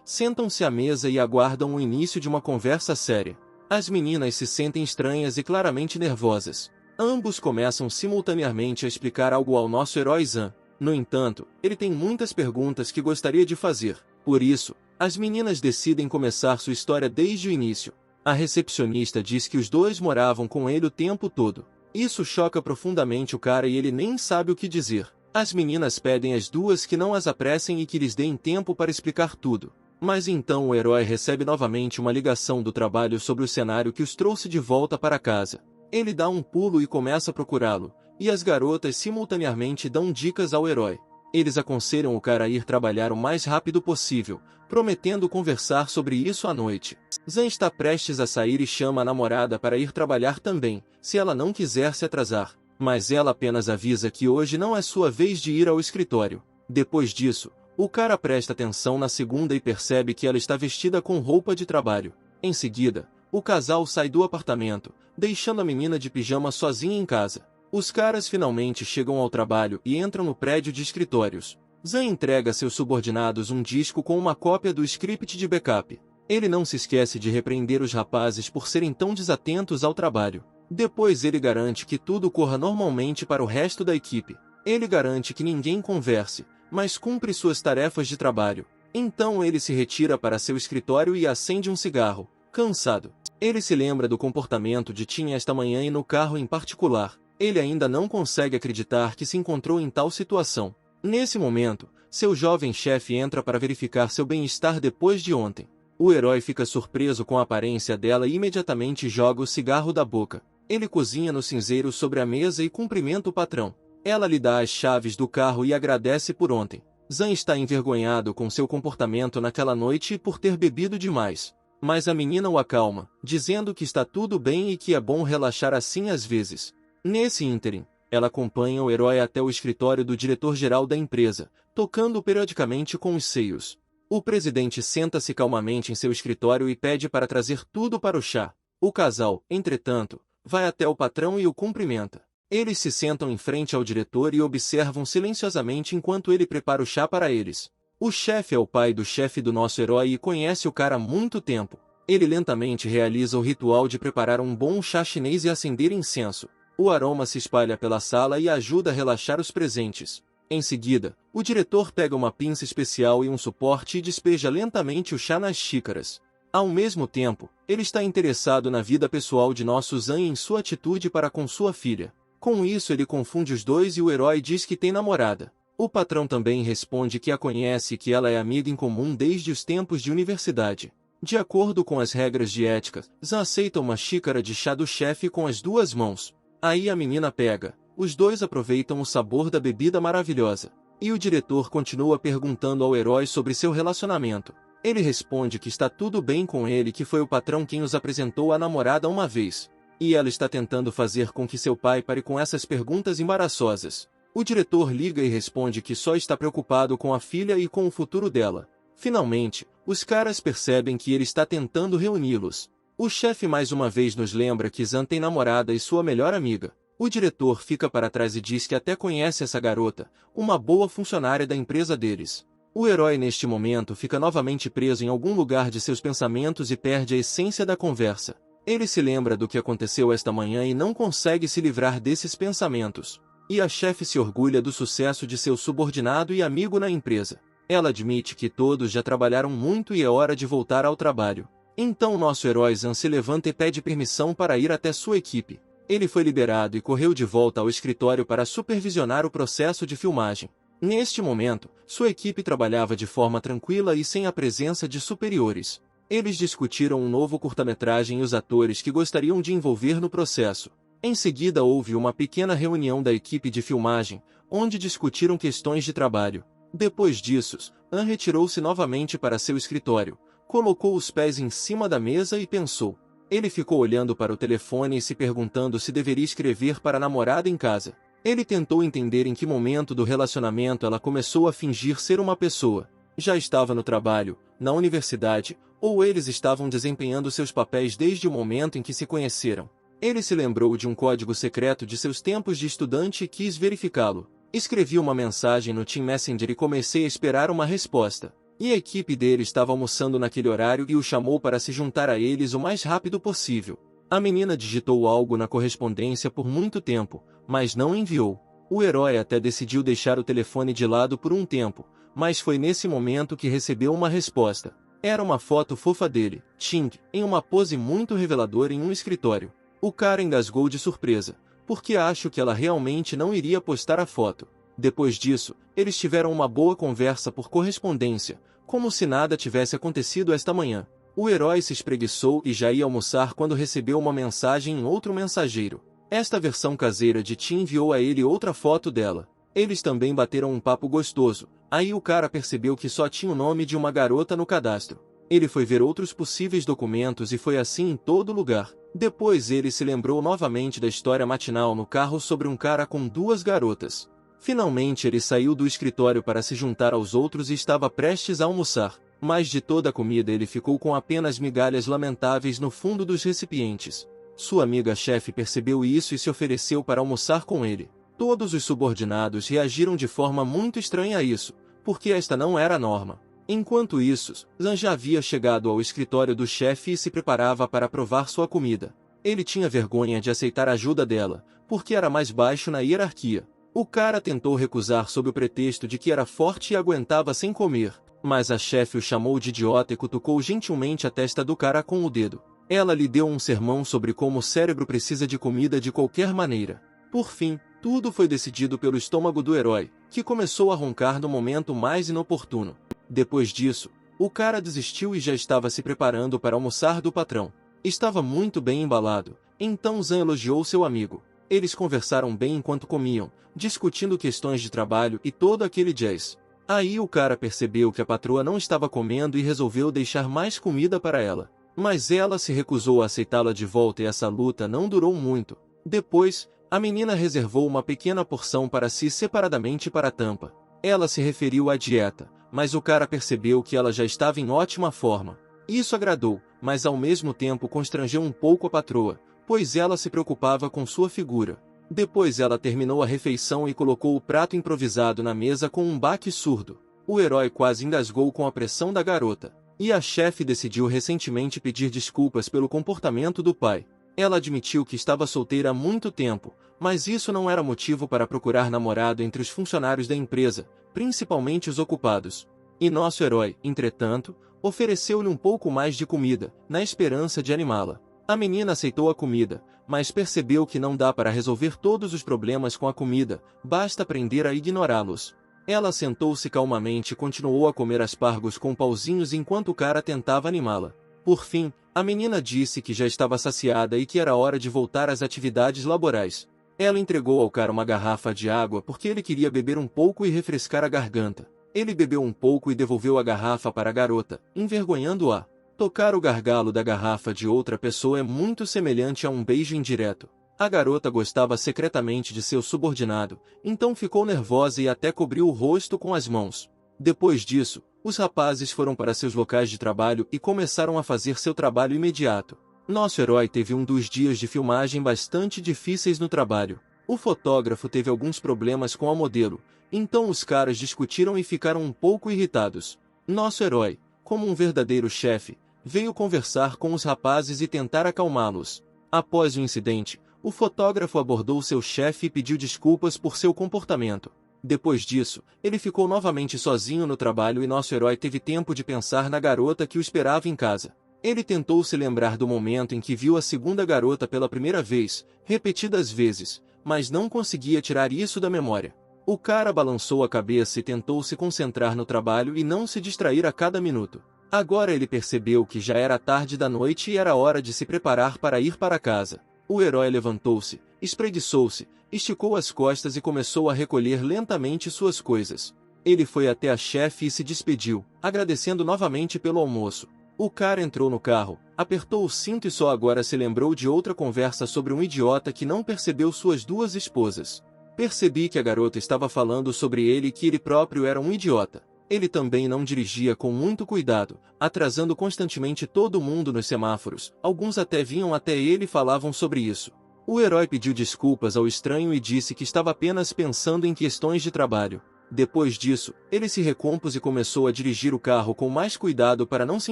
sentam-se à mesa e aguardam o início de uma conversa séria. As meninas se sentem estranhas e claramente nervosas. Ambos começam simultaneamente a explicar algo ao nosso herói Zan. No entanto, ele tem muitas perguntas que gostaria de fazer. Por isso, as meninas decidem começar sua história desde o início. A recepcionista diz que os dois moravam com ele o tempo todo. Isso choca profundamente o cara e ele nem sabe o que dizer. As meninas pedem às duas que não as apressem e que lhes deem tempo para explicar tudo. Mas então o herói recebe novamente uma ligação do trabalho sobre o cenário que os trouxe de volta para casa. Ele dá um pulo e começa a procurá-lo, e as garotas simultaneamente dão dicas ao herói. Eles aconselham o cara a ir trabalhar o mais rápido possível, prometendo conversar sobre isso à noite. Zan está prestes a sair e chama a namorada para ir trabalhar também, se ela não quiser se atrasar. Mas ela apenas avisa que hoje não é sua vez de ir ao escritório. Depois disso, o cara presta atenção na segunda e percebe que ela está vestida com roupa de trabalho. Em seguida, o casal sai do apartamento, deixando a menina de pijama sozinha em casa. Os caras finalmente chegam ao trabalho e entram no prédio de escritórios. Zan entrega a seus subordinados um disco com uma cópia do script de backup. Ele não se esquece de repreender os rapazes por serem tão desatentos ao trabalho. Depois ele garante que tudo corra normalmente para o resto da equipe. Ele garante que ninguém converse, mas cumpre suas tarefas de trabalho. Então ele se retira para seu escritório e acende um cigarro, cansado. Ele se lembra do comportamento de Tim esta manhã e no carro em particular. Ele ainda não consegue acreditar que se encontrou em tal situação. Nesse momento, seu jovem chefe entra para verificar seu bem-estar depois de ontem. O herói fica surpreso com a aparência dela e imediatamente joga o cigarro da boca. Ele cozinha no cinzeiro sobre a mesa e cumprimenta o patrão. Ela lhe dá as chaves do carro e agradece por ontem. Zan está envergonhado com seu comportamento naquela noite e por ter bebido demais. Mas a menina o acalma, dizendo que está tudo bem e que é bom relaxar assim às vezes. Nesse ínterim, ela acompanha o herói até o escritório do diretor-geral da empresa, tocando periodicamente com os seios. O presidente senta-se calmamente em seu escritório e pede para trazer tudo para o chá. O casal, entretanto, vai até o patrão e o cumprimenta. Eles se sentam em frente ao diretor e observam silenciosamente enquanto ele prepara o chá para eles. O chefe é o pai do chefe do nosso herói e conhece o cara há muito tempo. Ele lentamente realiza o ritual de preparar um bom chá chinês e acender incenso. O aroma se espalha pela sala e ajuda a relaxar os presentes. Em seguida, o diretor pega uma pinça especial e um suporte e despeja lentamente o chá nas xícaras. Ao mesmo tempo, ele está interessado na vida pessoal de nosso Zan e em sua atitude para com sua filha. Com isso ele confunde os dois e o herói diz que tem namorada. O patrão também responde que a conhece e que ela é amiga em comum desde os tempos de universidade. De acordo com as regras de ética, Zan aceita uma xícara de chá do chefe com as duas mãos. Aí a menina pega. Os dois aproveitam o sabor da bebida maravilhosa. E o diretor continua perguntando ao herói sobre seu relacionamento. Ele responde que está tudo bem com ele e que foi o patrão quem os apresentou à namorada uma vez. E ela está tentando fazer com que seu pai pare com essas perguntas embaraçosas. O diretor liga e responde que só está preocupado com a filha e com o futuro dela. Finalmente, os caras percebem que ele está tentando reuni-los. O chefe mais uma vez nos lembra que Zan tem namorada e sua melhor amiga. O diretor fica para trás e diz que até conhece essa garota, uma boa funcionária da empresa deles. O herói neste momento fica novamente preso em algum lugar de seus pensamentos e perde a essência da conversa. Ele se lembra do que aconteceu esta manhã e não consegue se livrar desses pensamentos. E a chefe se orgulha do sucesso de seu subordinado e amigo na empresa. Ela admite que todos já trabalharam muito e é hora de voltar ao trabalho. Então nosso herói Zan se levanta e pede permissão para ir até sua equipe. Ele foi liberado e correu de volta ao escritório para supervisionar o processo de filmagem. Neste momento, sua equipe trabalhava de forma tranquila e sem a presença de superiores. Eles discutiram um novo curta-metragem e os atores que gostariam de envolver no processo. Em seguida houve uma pequena reunião da equipe de filmagem, onde discutiram questões de trabalho. Depois disso, An retirou-se novamente para seu escritório, colocou os pés em cima da mesa e pensou. Ele ficou olhando para o telefone e se perguntando se deveria escrever para a namorada em casa. Ele tentou entender em que momento do relacionamento ela começou a fingir ser uma pessoa. Já estava no trabalho, na universidade, ou eles estavam desempenhando seus papéis desde o momento em que se conheceram. Ele se lembrou de um código secreto de seus tempos de estudante e quis verificá-lo. Escrevi uma mensagem no Team Messenger e comecei a esperar uma resposta. E a equipe dele estava almoçando naquele horário e o chamou para se juntar a eles o mais rápido possível. A menina digitou algo na correspondência por muito tempo, mas não enviou. O herói até decidiu deixar o telefone de lado por um tempo, mas foi nesse momento que recebeu uma resposta. Era uma foto fofa dele, Ting, em uma pose muito reveladora em um escritório. O cara engasgou de surpresa, porque acho que ela realmente não iria postar a foto. Depois disso, eles tiveram uma boa conversa por correspondência, como se nada tivesse acontecido esta manhã. O herói se espreguiçou e já ia almoçar quando recebeu uma mensagem em outro mensageiro. Esta versão caseira de Tim enviou a ele outra foto dela. Eles também bateram um papo gostoso. Aí o cara percebeu que só tinha o nome de uma garota no cadastro. Ele foi ver outros possíveis documentos e foi assim em todo lugar. Depois ele se lembrou novamente da história matinal no carro sobre um cara com duas garotas. Finalmente ele saiu do escritório para se juntar aos outros e estava prestes a almoçar. Mas de toda a comida ele ficou com apenas migalhas lamentáveis no fundo dos recipientes. Sua amiga chefe percebeu isso e se ofereceu para almoçar com ele. Todos os subordinados reagiram de forma muito estranha a isso, porque esta não era a norma. Enquanto isso, Zan já havia chegado ao escritório do chefe e se preparava para provar sua comida. Ele tinha vergonha de aceitar a ajuda dela, porque era mais baixo na hierarquia. O cara tentou recusar sob o pretexto de que era forte e aguentava sem comer, mas a chefe o chamou de idiota e cutucou gentilmente a testa do cara com o dedo. Ela lhe deu um sermão sobre como o cérebro precisa de comida de qualquer maneira. Por fim, tudo foi decidido pelo estômago do herói, que começou a roncar no momento mais inoportuno. Depois disso, o cara desistiu e já estava se preparando para almoçar do patrão. Estava muito bem embalado, então Zan elogiou seu amigo. Eles conversaram bem enquanto comiam, discutindo questões de trabalho e todo aquele jazz. Aí o cara percebeu que a patroa não estava comendo e resolveu deixar mais comida para ela. Mas ela se recusou a aceitá-la de volta e essa luta não durou muito. Depois, a menina reservou uma pequena porção para si separadamente para a tampa. Ela se referiu à dieta, mas o cara percebeu que ela já estava em ótima forma. Isso agradou, mas ao mesmo tempo constrangeu um pouco a patroa, pois ela se preocupava com sua figura. Depois ela terminou a refeição e colocou o prato improvisado na mesa com um baque surdo. O herói quase engasgou com a pressão da garota. E a chefe decidiu recentemente pedir desculpas pelo comportamento do pai. Ela admitiu que estava solteira há muito tempo, mas isso não era motivo para procurar namorado entre os funcionários da empresa, principalmente os ocupados. E nosso herói, entretanto, ofereceu-lhe um pouco mais de comida, na esperança de animá-la. A menina aceitou a comida, mas percebeu que não dá para resolver todos os problemas com a comida, basta aprender a ignorá-los. Ela sentou-se calmamente e continuou a comer aspargos com pauzinhos enquanto o cara tentava animá-la. Por fim, a menina disse que já estava saciada e que era hora de voltar às atividades laborais. Ela entregou ao cara uma garrafa de água porque ele queria beber um pouco e refrescar a garganta. Ele bebeu um pouco e devolveu a garrafa para a garota, envergonhando-a. Tocar o gargalo da garrafa de outra pessoa é muito semelhante a um beijo indireto. A garota gostava secretamente de seu subordinado, então ficou nervosa e até cobriu o rosto com as mãos. Depois disso, os rapazes foram para seus locais de trabalho e começaram a fazer seu trabalho imediato. Nosso herói teve um dos dias de filmagem bastante difíceis no trabalho. O fotógrafo teve alguns problemas com a modelo, então os caras discutiram e ficaram um pouco irritados. Nosso herói, como um verdadeiro chefe, veio conversar com os rapazes e tentar acalmá-los. Após o incidente, o fotógrafo abordou seu chefe e pediu desculpas por seu comportamento. Depois disso, ele ficou novamente sozinho no trabalho e nosso herói teve tempo de pensar na garota que o esperava em casa. Ele tentou se lembrar do momento em que viu a segunda garota pela primeira vez, repetidas vezes, mas não conseguia tirar isso da memória. O cara balançou a cabeça e tentou se concentrar no trabalho e não se distrair a cada minuto. Agora ele percebeu que já era tarde da noite e era hora de se preparar para ir para casa. O herói levantou-se, espreguiçou-se, esticou as costas e começou a recolher lentamente suas coisas. Ele foi até a chefe e se despediu, agradecendo novamente pelo almoço. O cara entrou no carro, apertou o cinto e só agora se lembrou de outra conversa sobre um idiota que não percebeu suas duas esposas. Percebi que a garota estava falando sobre ele e que ele próprio era um idiota. Ele também não dirigia com muito cuidado, atrasando constantemente todo mundo nos semáforos. Alguns até vinham até ele e falavam sobre isso. O herói pediu desculpas ao estranho e disse que estava apenas pensando em questões de trabalho. Depois disso, ele se recompôs e começou a dirigir o carro com mais cuidado para não se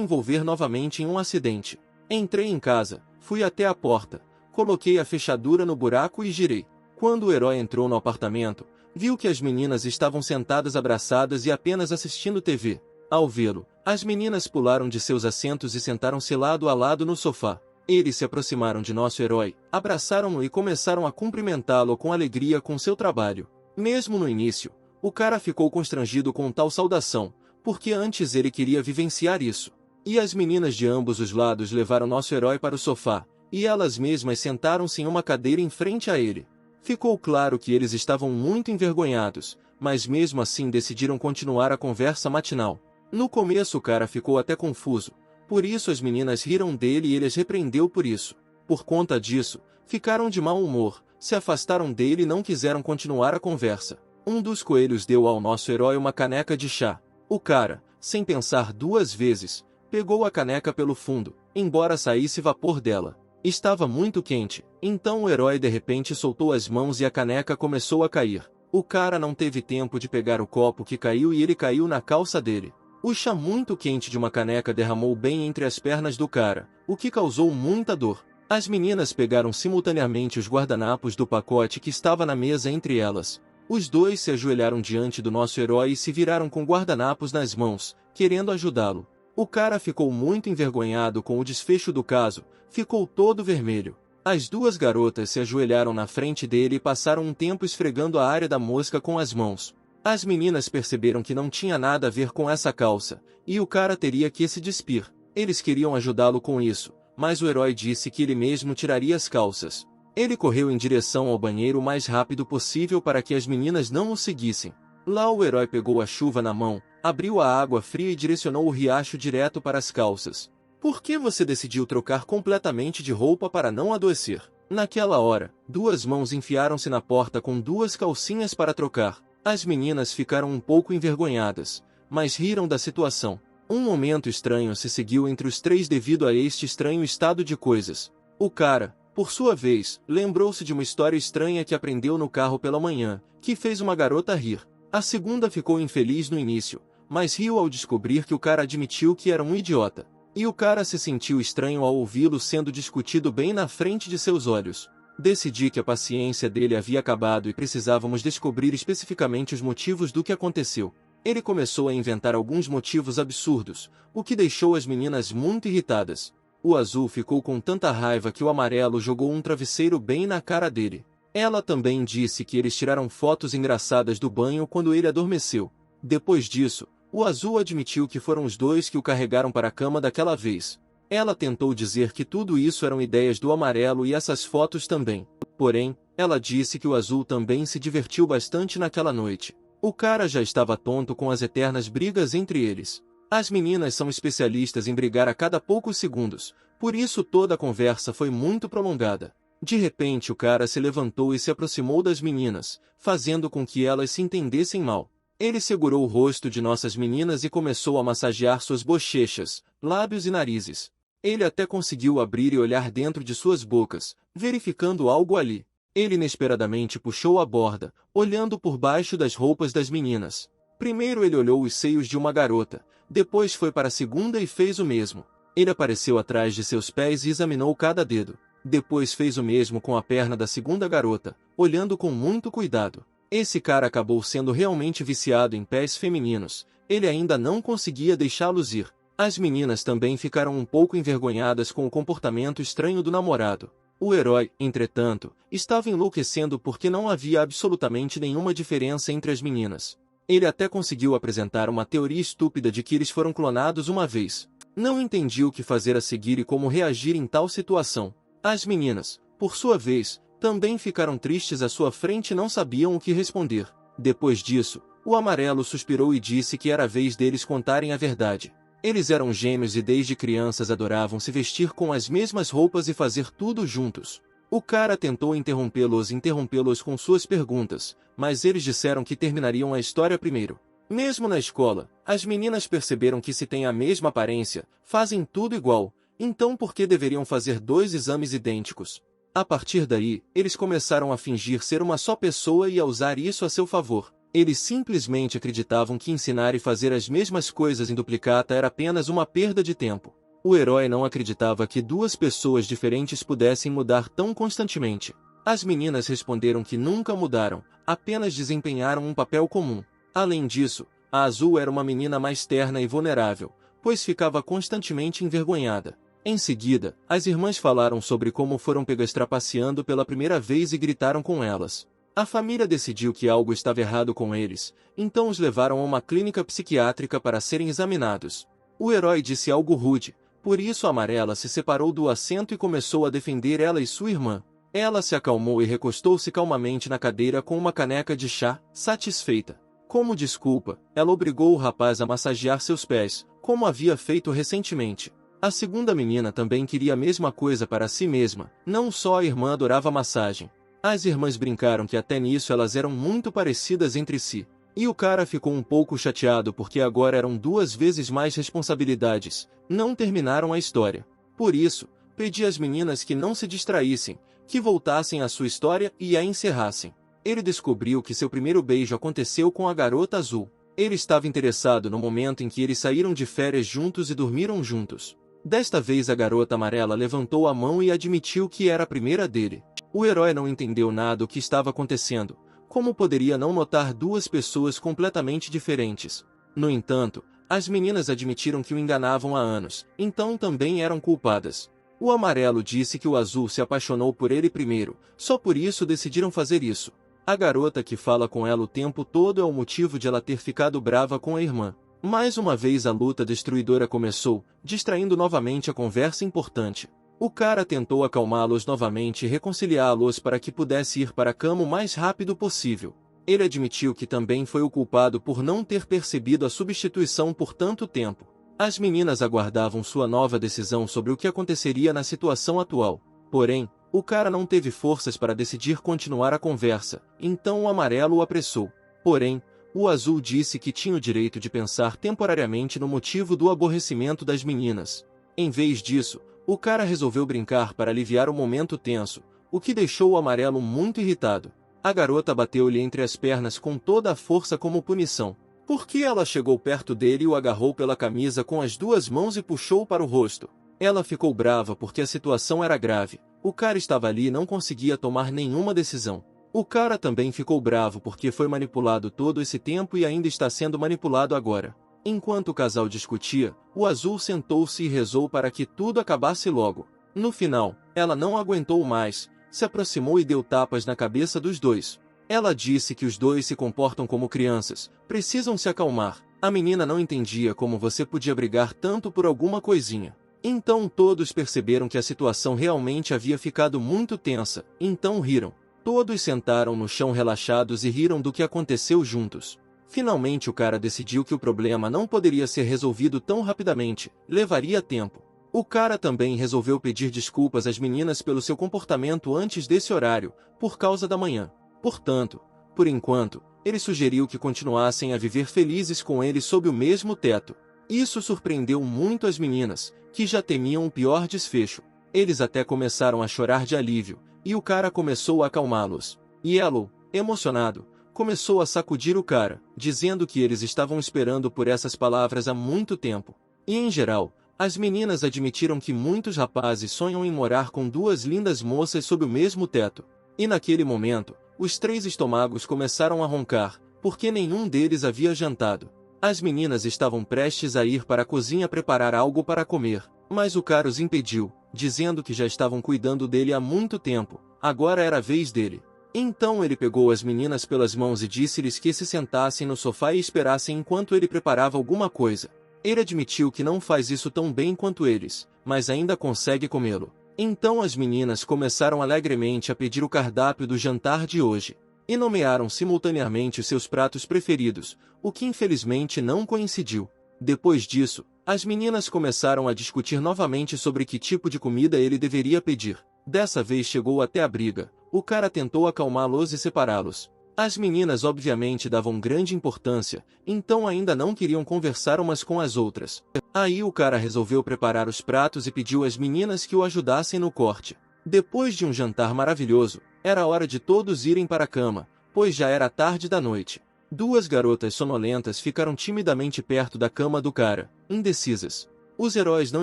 envolver novamente em um acidente. Entrei em casa, fui até a porta, coloquei a fechadura no buraco e girei. Quando o herói entrou no apartamento, viu que as meninas estavam sentadas abraçadas e apenas assistindo TV. Ao vê-lo, as meninas pularam de seus assentos e sentaram-se lado a lado no sofá. Eles se aproximaram de nosso herói, abraçaram-no e começaram a cumprimentá-lo com alegria com seu trabalho. Mesmo no início, o cara ficou constrangido com tal saudação, porque antes ele queria vivenciar isso. E as meninas de ambos os lados levaram nosso herói para o sofá, e elas mesmas sentaram-se em uma cadeira em frente a ele. Ficou claro que eles estavam muito envergonhados, mas mesmo assim decidiram continuar a conversa matinal. No começo o cara ficou até confuso, por isso as meninas riram dele e ele as repreendeu por isso. Por conta disso, ficaram de mau humor, se afastaram dele e não quiseram continuar a conversa. Um dos coelhos deu ao nosso herói uma caneca de chá. O cara, sem pensar duas vezes, pegou a caneca pelo fundo, embora saísse vapor dela. Estava muito quente, então o herói de repente soltou as mãos e a caneca começou a cair. O cara não teve tempo de pegar o copo que caiu e ele caiu na calça dele. O chá muito quente de uma caneca derramou bem entre as pernas do cara, o que causou muita dor. As meninas pegaram simultaneamente os guardanapos do pacote que estava na mesa entre elas. Os dois se ajoelharam diante do nosso herói e se viraram com guardanapos nas mãos, querendo ajudá-lo. O cara ficou muito envergonhado com o desfecho do caso, ficou todo vermelho. As duas garotas se ajoelharam na frente dele e passaram um tempo esfregando a área da mosca com as mãos. As meninas perceberam que não tinha nada a ver com essa calça, e o cara teria que se despir. Eles queriam ajudá-lo com isso, mas o herói disse que ele mesmo tiraria as calças. Ele correu em direção ao banheiro o mais rápido possível para que as meninas não o seguissem. Lá o herói pegou a chuva na mão, abriu a água fria e direcionou o riacho direto para as calças. Por que você decidiu trocar completamente de roupa para não adoecer? Naquela hora, duas mãos enfiaram-se na porta com duas calcinhas para trocar. As meninas ficaram um pouco envergonhadas, mas riram da situação. Um momento estranho se seguiu entre os três devido a este estranho estado de coisas. O cara, por sua vez, lembrou-se de uma história estranha que aprendeu no carro pela manhã, que fez uma garota rir. A segunda ficou infeliz no início, mas riu ao descobrir que o cara admitiu que era um idiota. E o cara se sentiu estranho ao ouvi-lo sendo discutido bem na frente de seus olhos. Decidi que a paciência dele havia acabado e precisávamos descobrir especificamente os motivos do que aconteceu. Ele começou a inventar alguns motivos absurdos, o que deixou as meninas muito irritadas. O azul ficou com tanta raiva que o amarelo jogou um travesseiro bem na cara dele. Ela também disse que eles tiraram fotos engraçadas do banho quando ele adormeceu. Depois disso, o azul admitiu que foram os dois que o carregaram para a cama daquela vez. Ela tentou dizer que tudo isso eram ideias do amarelo e essas fotos também. Porém, ela disse que o azul também se divertiu bastante naquela noite. O cara já estava tonto com as eternas brigas entre eles. As meninas são especialistas em brigar a cada poucos segundos, por isso toda a conversa foi muito prolongada. De repente o cara se levantou e se aproximou das meninas, fazendo com que elas se entendessem mal. Ele segurou o rosto de nossas meninas e começou a massagear suas bochechas, lábios e narizes. Ele até conseguiu abrir e olhar dentro de suas bocas, verificando algo ali. Ele inesperadamente puxou a borda, olhando por baixo das roupas das meninas. Primeiro ele olhou os seios de uma garota, depois foi para a segunda e fez o mesmo. Ele apareceu atrás de seus pés e examinou cada dedo. Depois fez o mesmo com a perna da segunda garota, olhando com muito cuidado. Esse cara acabou sendo realmente viciado em pés femininos, ele ainda não conseguia deixá-los ir. As meninas também ficaram um pouco envergonhadas com o comportamento estranho do namorado. O herói, entretanto, estava enlouquecendo porque não havia absolutamente nenhuma diferença entre as meninas. Ele até conseguiu apresentar uma teoria estúpida de que eles foram clonados uma vez. Não entendi o que fazer a seguir e como reagir em tal situação. As meninas, por sua vez, também ficaram tristes à sua frente e não sabiam o que responder. Depois disso, o amarelo suspirou e disse que era a vez deles contarem a verdade. Eles eram gêmeos e desde crianças adoravam se vestir com as mesmas roupas e fazer tudo juntos. O cara tentou interrompê-los com suas perguntas, mas eles disseram que terminariam a história primeiro. Mesmo na escola, as meninas perceberam que se têm a mesma aparência, fazem tudo igual, então por que deveriam fazer dois exames idênticos? A partir daí, eles começaram a fingir ser uma só pessoa e a usar isso a seu favor. Eles simplesmente acreditavam que ensinar e fazer as mesmas coisas em duplicata era apenas uma perda de tempo. O herói não acreditava que duas pessoas diferentes pudessem mudar tão constantemente. As meninas responderam que nunca mudaram, apenas desempenharam um papel comum. Além disso, a Azul era uma menina mais terna e vulnerável, pois ficava constantemente envergonhada. Em seguida, as irmãs falaram sobre como foram pegas trapaceando pela primeira vez e gritaram com elas. A família decidiu que algo estava errado com eles, então os levaram a uma clínica psiquiátrica para serem examinados. O herói disse algo rude, por isso a Amarela se separou do assento e começou a defender ela e sua irmã. Ela se acalmou e recostou-se calmamente na cadeira com uma caneca de chá, satisfeita. Como desculpa, ela obrigou o rapaz a massagear seus pés, como havia feito recentemente. A segunda menina também queria a mesma coisa para si mesma, não só a irmã adorava massagem. As irmãs brincaram que até nisso elas eram muito parecidas entre si. E o cara ficou um pouco chateado porque agora eram 2 vezes mais responsabilidades, não terminaram a história. Por isso, pedi às meninas que não se distraíssem, que voltassem à sua história e a encerrassem. Ele descobriu que seu primeiro beijo aconteceu com a garota azul. Ele estava interessado no momento em que eles saíram de férias juntos e dormiram juntos. Desta vez a garota amarela levantou a mão e admitiu que era a primeira dele. O herói não entendeu nada do que estava acontecendo. Como poderia não notar duas pessoas completamente diferentes? No entanto, as meninas admitiram que o enganavam há anos, então também eram culpadas. O amarelo disse que o azul se apaixonou por ele primeiro, só por isso decidiram fazer isso. A garota que fala com ela o tempo todo é o motivo de ela ter ficado brava com a irmã. Mais uma vez a luta destruidora começou, distraindo novamente a conversa importante. O cara tentou acalmá-los novamente e reconciliá-los para que pudesse ir para a cama o mais rápido possível. Ele admitiu que também foi o culpado por não ter percebido a substituição por tanto tempo. As meninas aguardavam sua nova decisão sobre o que aconteceria na situação atual. Porém, o cara não teve forças para decidir continuar a conversa, então o amarelo o apressou. Porém, o azul disse que tinha o direito de pensar temporariamente no motivo do aborrecimento das meninas. Em vez disso, o cara resolveu brincar para aliviar o momento tenso, o que deixou o amarelo muito irritado. A garota bateu-lhe entre as pernas com toda a força como punição. Porque ela chegou perto dele e o agarrou pela camisa com as duas mãos e puxou para o rosto. Ela ficou brava porque a situação era grave. O cara estava ali e não conseguia tomar nenhuma decisão. O cara também ficou bravo porque foi manipulado todo esse tempo e ainda está sendo manipulado agora. Enquanto o casal discutia, o azul sentou-se e rezou para que tudo acabasse logo. No final, ela não aguentou mais, se aproximou e deu tapas na cabeça dos dois. Ela disse que os dois se comportam como crianças, precisam se acalmar. A menina não entendia como você podia brigar tanto por alguma coisinha. Então todos perceberam que a situação realmente havia ficado muito tensa, então riram. Todos sentaram no chão relaxados e riram do que aconteceu juntos. Finalmente o cara decidiu que o problema não poderia ser resolvido tão rapidamente, levaria tempo. O cara também resolveu pedir desculpas às meninas pelo seu comportamento antes desse horário, por causa da manhã. Portanto, por enquanto, ele sugeriu que continuassem a viver felizes com ele sob o mesmo teto. Isso surpreendeu muito as meninas, que já temiam o pior desfecho. Eles até começaram a chorar de alívio, e o cara começou a acalmá-los. Yellow, emocionado, começou a sacudir o cara, dizendo que eles estavam esperando por essas palavras há muito tempo. E em geral, as meninas admitiram que muitos rapazes sonham em morar com duas lindas moças sob o mesmo teto. E naquele momento, os 3 estômagos começaram a roncar, porque nenhum deles havia jantado. As meninas estavam prestes a ir para a cozinha preparar algo para comer, mas o cara os impediu, dizendo que já estavam cuidando dele há muito tempo, agora era a vez dele. Então ele pegou as meninas pelas mãos e disse-lhes que se sentassem no sofá e esperassem enquanto ele preparava alguma coisa. Ele admitiu que não faz isso tão bem quanto eles, mas ainda consegue comê-lo. Então as meninas começaram alegremente a pedir o cardápio do jantar de hoje, e nomearam simultaneamente os seus pratos preferidos, o que infelizmente não coincidiu. Depois disso, as meninas começaram a discutir novamente sobre que tipo de comida ele deveria pedir. Dessa vez chegou até a briga, o cara tentou acalmá-los e separá-los. As meninas obviamente davam grande importância, então ainda não queriam conversar umas com as outras. Aí o cara resolveu preparar os pratos e pediu às meninas que o ajudassem no corte. Depois de um jantar maravilhoso, era hora de todos irem para a cama, pois já era tarde da noite. Duas garotas sonolentas ficaram timidamente perto da cama do cara, indecisas. Os heróis não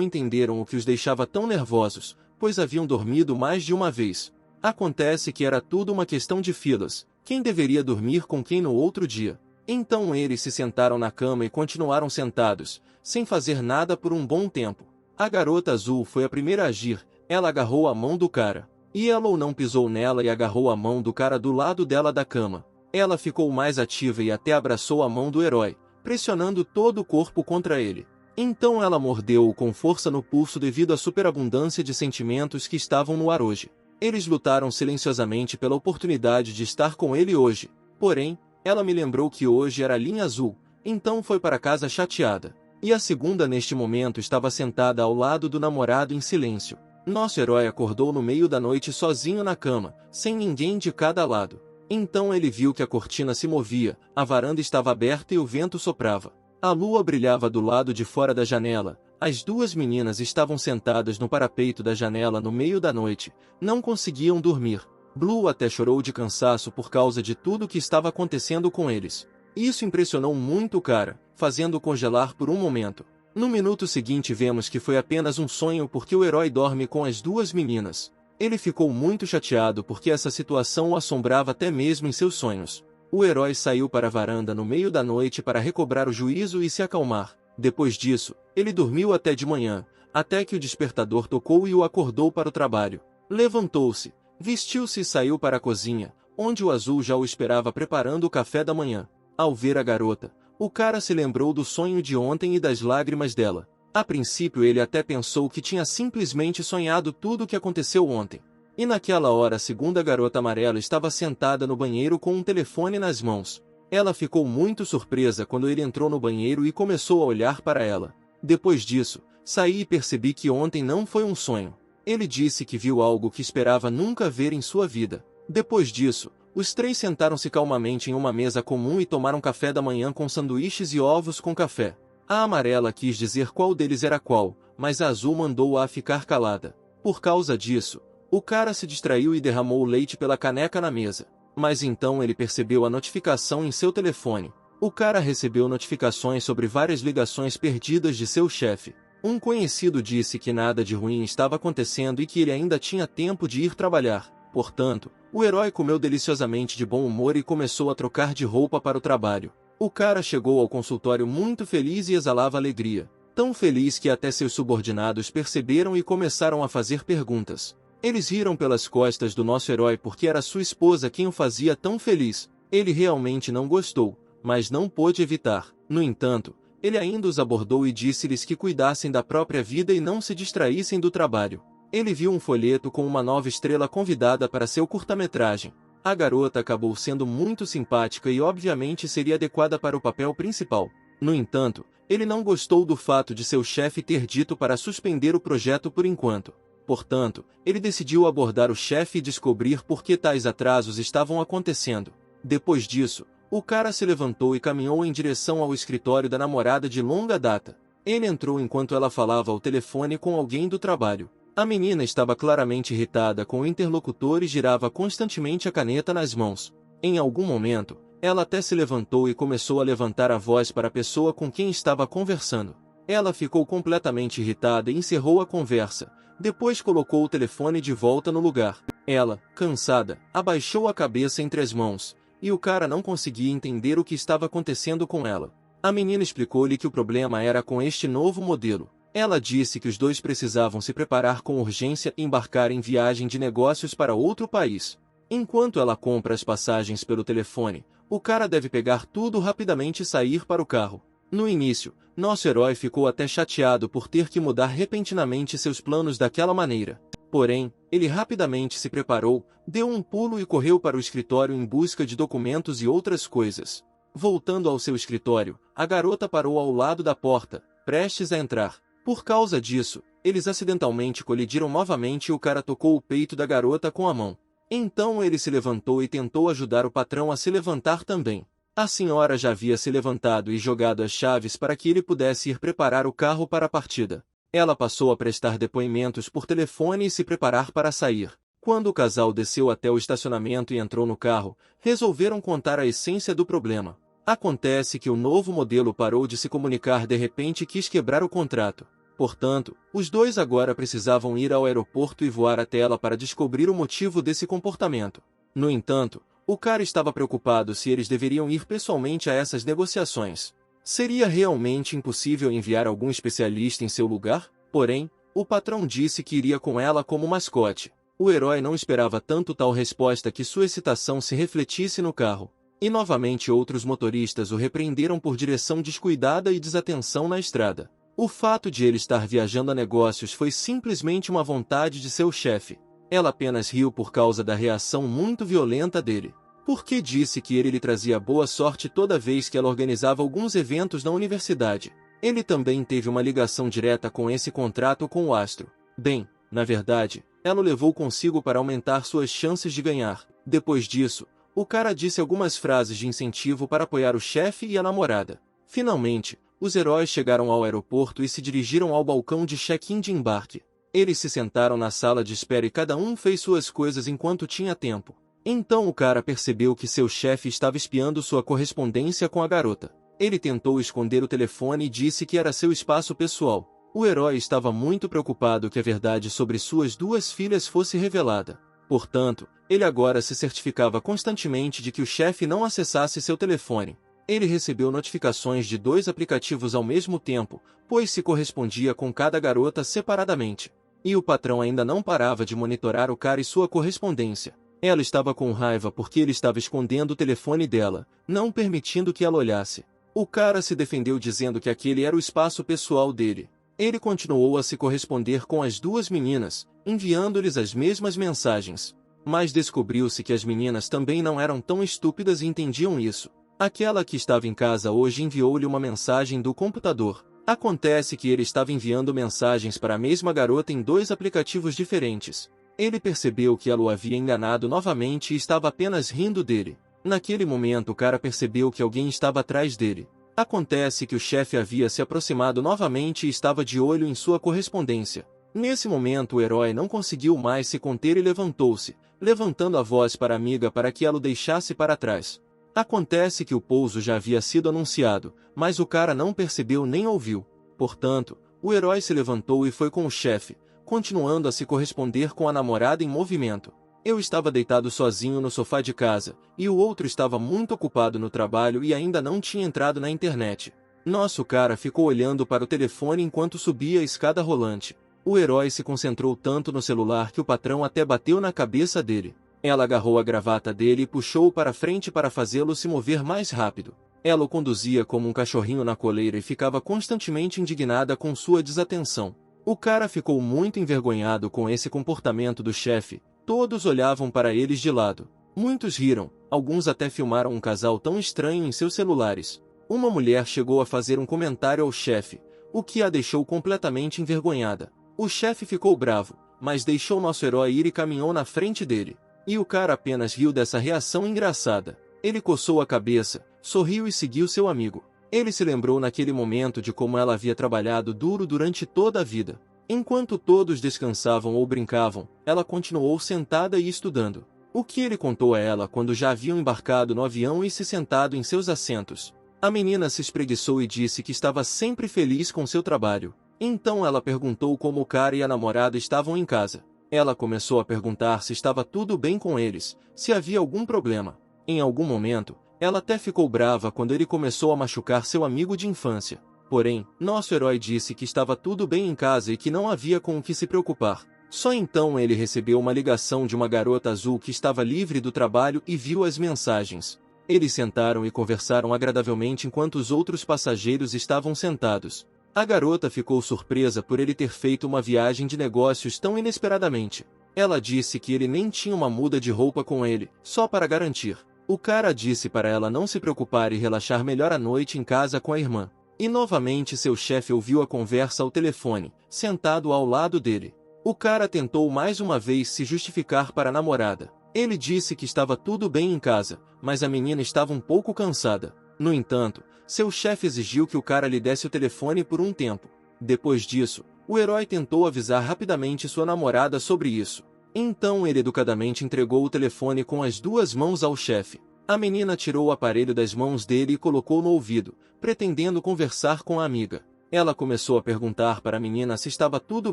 entenderam o que os deixava tão nervosos, pois haviam dormido mais de uma vez. Acontece que era tudo uma questão de filas, quem deveria dormir com quem no outro dia. Então eles se sentaram na cama e continuaram sentados, sem fazer nada por um bom tempo. A garota azul foi a primeira a agir, ela agarrou a mão do cara. E Yellow não pisou nela e agarrou a mão do cara do lado dela da cama. Ela ficou mais ativa e até abraçou a mão do herói, pressionando todo o corpo contra ele. Então ela mordeu-o com força no pulso devido à superabundância de sentimentos que estavam no ar hoje. Eles lutaram silenciosamente pela oportunidade de estar com ele hoje. Porém, ela me lembrou que hoje era a linha azul, então foi para casa chateada. E a segunda neste momento estava sentada ao lado do namorado em silêncio. Nosso herói acordou no meio da noite sozinho na cama, sem ninguém de cada lado. Então ele viu que a cortina se movia, a varanda estava aberta e o vento soprava. A lua brilhava do lado de fora da janela. As duas meninas estavam sentadas no parapeito da janela no meio da noite. Não conseguiam dormir. Blue até chorou de cansaço por causa de tudo que estava acontecendo com eles. Isso impressionou muito o cara, fazendo-o congelar por um momento. No minuto seguinte vemos que foi apenas um sonho porque o herói dorme com as duas meninas. Ele ficou muito chateado porque essa situação o assombrava até mesmo em seus sonhos. O herói saiu para a varanda no meio da noite para recobrar o juízo e se acalmar. Depois disso, ele dormiu até de manhã, até que o despertador tocou e o acordou para o trabalho. Levantou-se, vestiu-se e saiu para a cozinha, onde o azul já o esperava preparando o café da manhã. Ao ver a garota, o cara se lembrou do sonho de ontem e das lágrimas dela. A princípio ele até pensou que tinha simplesmente sonhado tudo o que aconteceu ontem. E naquela hora a segunda garota amarela estava sentada no banheiro com um telefone nas mãos. Ela ficou muito surpresa quando ele entrou no banheiro e começou a olhar para ela. Depois disso, saí e percebi que ontem não foi um sonho. Ele disse que viu algo que esperava nunca ver em sua vida. Depois disso, os três sentaram-se calmamente em uma mesa comum e tomaram café da manhã com sanduíches e ovos com café. A amarela quis dizer qual deles era qual, mas a azul mandou-a ficar calada. Por causa disso, o cara se distraiu e derramou o leite pela caneca na mesa. Mas então ele percebeu a notificação em seu telefone. O cara recebeu notificações sobre várias ligações perdidas de seu chefe. Um conhecido disse que nada de ruim estava acontecendo e que ele ainda tinha tempo de ir trabalhar. Portanto, o herói comeu deliciosamente de bom humor e começou a trocar de roupa para o trabalho. O cara chegou ao consultório muito feliz e exalava alegria. Tão feliz que até seus subordinados perceberam e começaram a fazer perguntas. Eles riram pelas costas do nosso herói porque era sua esposa quem o fazia tão feliz. Ele realmente não gostou, mas não pôde evitar. No entanto, ele ainda os abordou e disse-lhes que cuidassem da própria vida e não se distraíssem do trabalho. Ele viu um folheto com uma nova estrela convidada para seu curta-metragem. A garota acabou sendo muito simpática e obviamente seria adequada para o papel principal. No entanto, ele não gostou do fato de seu chefe ter dito para suspender o projeto por enquanto. Portanto, ele decidiu abordar o chefe e descobrir por que tais atrasos estavam acontecendo. Depois disso, o cara se levantou e caminhou em direção ao escritório da namorada de longa data. Ele entrou enquanto ela falava ao telefone com alguém do trabalho. A menina estava claramente irritada com o interlocutor e girava constantemente a caneta nas mãos. Em algum momento, ela até se levantou e começou a levantar a voz para a pessoa com quem estava conversando. Ela ficou completamente irritada e encerrou a conversa. Depois colocou o telefone de volta no lugar. Ela, cansada, abaixou a cabeça entre as mãos, e o cara não conseguia entender o que estava acontecendo com ela. A menina explicou-lhe que o problema era com este novo modelo. Ela disse que os dois precisavam se preparar com urgência e embarcar em viagem de negócios para outro país. Enquanto ela compra as passagens pelo telefone, o cara deve pegar tudo rapidamente e sair para o carro. No início, nosso herói ficou até chateado por ter que mudar repentinamente seus planos daquela maneira. Porém, ele rapidamente se preparou, deu um pulo e correu para o escritório em busca de documentos e outras coisas. Voltando ao seu escritório, a garota parou ao lado da porta, prestes a entrar. Por causa disso, eles acidentalmente colidiram novamente e o cara tocou o peito da garota com a mão. Então ele se levantou e tentou ajudar o patrão a se levantar também. A senhora já havia se levantado e jogado as chaves para que ele pudesse ir preparar o carro para a partida. Ela passou a prestar depoimentos por telefone e se preparar para sair. Quando o casal desceu até o estacionamento e entrou no carro, resolveram contar a essência do problema. Acontece que o novo modelo parou de se comunicar de repente e quis quebrar o contrato. Portanto, os dois agora precisavam ir ao aeroporto e voar até ela para descobrir o motivo desse comportamento. No entanto, o cara estava preocupado se eles deveriam ir pessoalmente a essas negociações. Seria realmente impossível enviar algum especialista em seu lugar? Porém, o patrão disse que iria com ela como mascote. O herói não esperava tanto tal resposta que sua excitação se refletisse no carro. E novamente outros motoristas o repreenderam por direção descuidada e desatenção na estrada. O fato de ele estar viajando a negócios foi simplesmente uma vontade de seu chefe. Ela apenas riu por causa da reação muito violenta dele. Porque disse que ele lhe trazia boa sorte toda vez que ela organizava alguns eventos na universidade. Ele também teve uma ligação direta com esse contrato com o astro. Bem, na verdade, ela o levou consigo para aumentar suas chances de ganhar. Depois disso, o cara disse algumas frases de incentivo para apoiar o chefe e a namorada. Finalmente, os heróis chegaram ao aeroporto e se dirigiram ao balcão de check-in de embarque. Eles se sentaram na sala de espera e cada um fez suas coisas enquanto tinha tempo. Então o cara percebeu que seu chefe estava espiando sua correspondência com a garota. Ele tentou esconder o telefone e disse que era seu espaço pessoal. O herói estava muito preocupado que a verdade sobre suas duas filhas fosse revelada. Portanto, ele agora se certificava constantemente de que o chefe não acessasse seu telefone. Ele recebeu notificações de 2 aplicativos ao mesmo tempo, pois se correspondia com cada garota separadamente. E o patrão ainda não parava de monitorar o cara e sua correspondência. Ela estava com raiva porque ele estava escondendo o telefone dela, não permitindo que ela olhasse. O cara se defendeu dizendo que aquele era o espaço pessoal dele. Ele continuou a se corresponder com as 2 meninas, enviando-lhes as mesmas mensagens. Mas descobriu-se que as meninas também não eram tão estúpidas e entendiam isso. Aquela que estava em casa hoje enviou-lhe uma mensagem do computador. Acontece que ele estava enviando mensagens para a mesma garota em 2 aplicativos diferentes. Ele percebeu que ela o havia enganado novamente e estava apenas rindo dele. Naquele momento o cara percebeu que alguém estava atrás dele. Acontece que o chefe havia se aproximado novamente e estava de olho em sua correspondência. Nesse momento o herói não conseguiu mais se conter e levantou-se, levantando a voz para a amiga para que ela o deixasse para trás. Acontece que o pouso já havia sido anunciado, mas o cara não percebeu nem ouviu. Portanto, o herói se levantou e foi com o chefe, continuando a se corresponder com a namorada em movimento. Eu estava deitado sozinho no sofá de casa, e o outro estava muito ocupado no trabalho e ainda não tinha entrado na internet. Nosso cara ficou olhando para o telefone enquanto subia a escada rolante. O herói se concentrou tanto no celular que o patrão até bateu na cabeça dele. Ela agarrou a gravata dele e puxou-o para frente para fazê-lo se mover mais rápido. Ela o conduzia como um cachorrinho na coleira e ficava constantemente indignada com sua desatenção. O cara ficou muito envergonhado com esse comportamento do chefe. Todos olhavam para eles de lado. Muitos riram, alguns até filmaram um casal tão estranho em seus celulares. Uma mulher chegou a fazer um comentário ao chefe, o que a deixou completamente envergonhada. O chefe ficou bravo, mas deixou nosso herói ir e caminhou na frente dele. E o cara apenas riu dessa reação engraçada. Ele coçou a cabeça, sorriu e seguiu seu amigo. Ele se lembrou naquele momento de como ela havia trabalhado duro durante toda a vida. Enquanto todos descansavam ou brincavam, ela continuou sentada e estudando. O que ele contou a ela quando já haviam embarcado no avião e se sentado em seus assentos. A menina se espreguiçou e disse que estava sempre feliz com seu trabalho. Então ela perguntou como o cara e a namorada estavam em casa. Ela começou a perguntar se estava tudo bem com eles, se havia algum problema. Em algum momento, ela até ficou brava quando ele começou a machucar seu amigo de infância. Porém, nosso herói disse que estava tudo bem em casa e que não havia com o que se preocupar. Só então ele recebeu uma ligação de uma garota azul que estava livre do trabalho e viu as mensagens. Eles sentaram e conversaram agradavelmente enquanto os outros passageiros estavam sentados. A garota ficou surpresa por ele ter feito uma viagem de negócios tão inesperadamente. Ela disse que ele nem tinha uma muda de roupa com ele, só para garantir. O cara disse para ela não se preocupar e relaxar melhor à noite em casa com a irmã. E novamente seu chefe ouviu a conversa ao telefone, sentado ao lado dele. O cara tentou mais uma vez se justificar para a namorada. Ele disse que estava tudo bem em casa, mas a menina estava um pouco cansada. No entanto, seu chefe exigiu que o cara lhe desse o telefone por um tempo. Depois disso, o herói tentou avisar rapidamente sua namorada sobre isso. Então ele educadamente entregou o telefone com as duas mãos ao chefe. A menina tirou o aparelho das mãos dele e colocou no ouvido, pretendendo conversar com a amiga. Ela começou a perguntar para a menina se estava tudo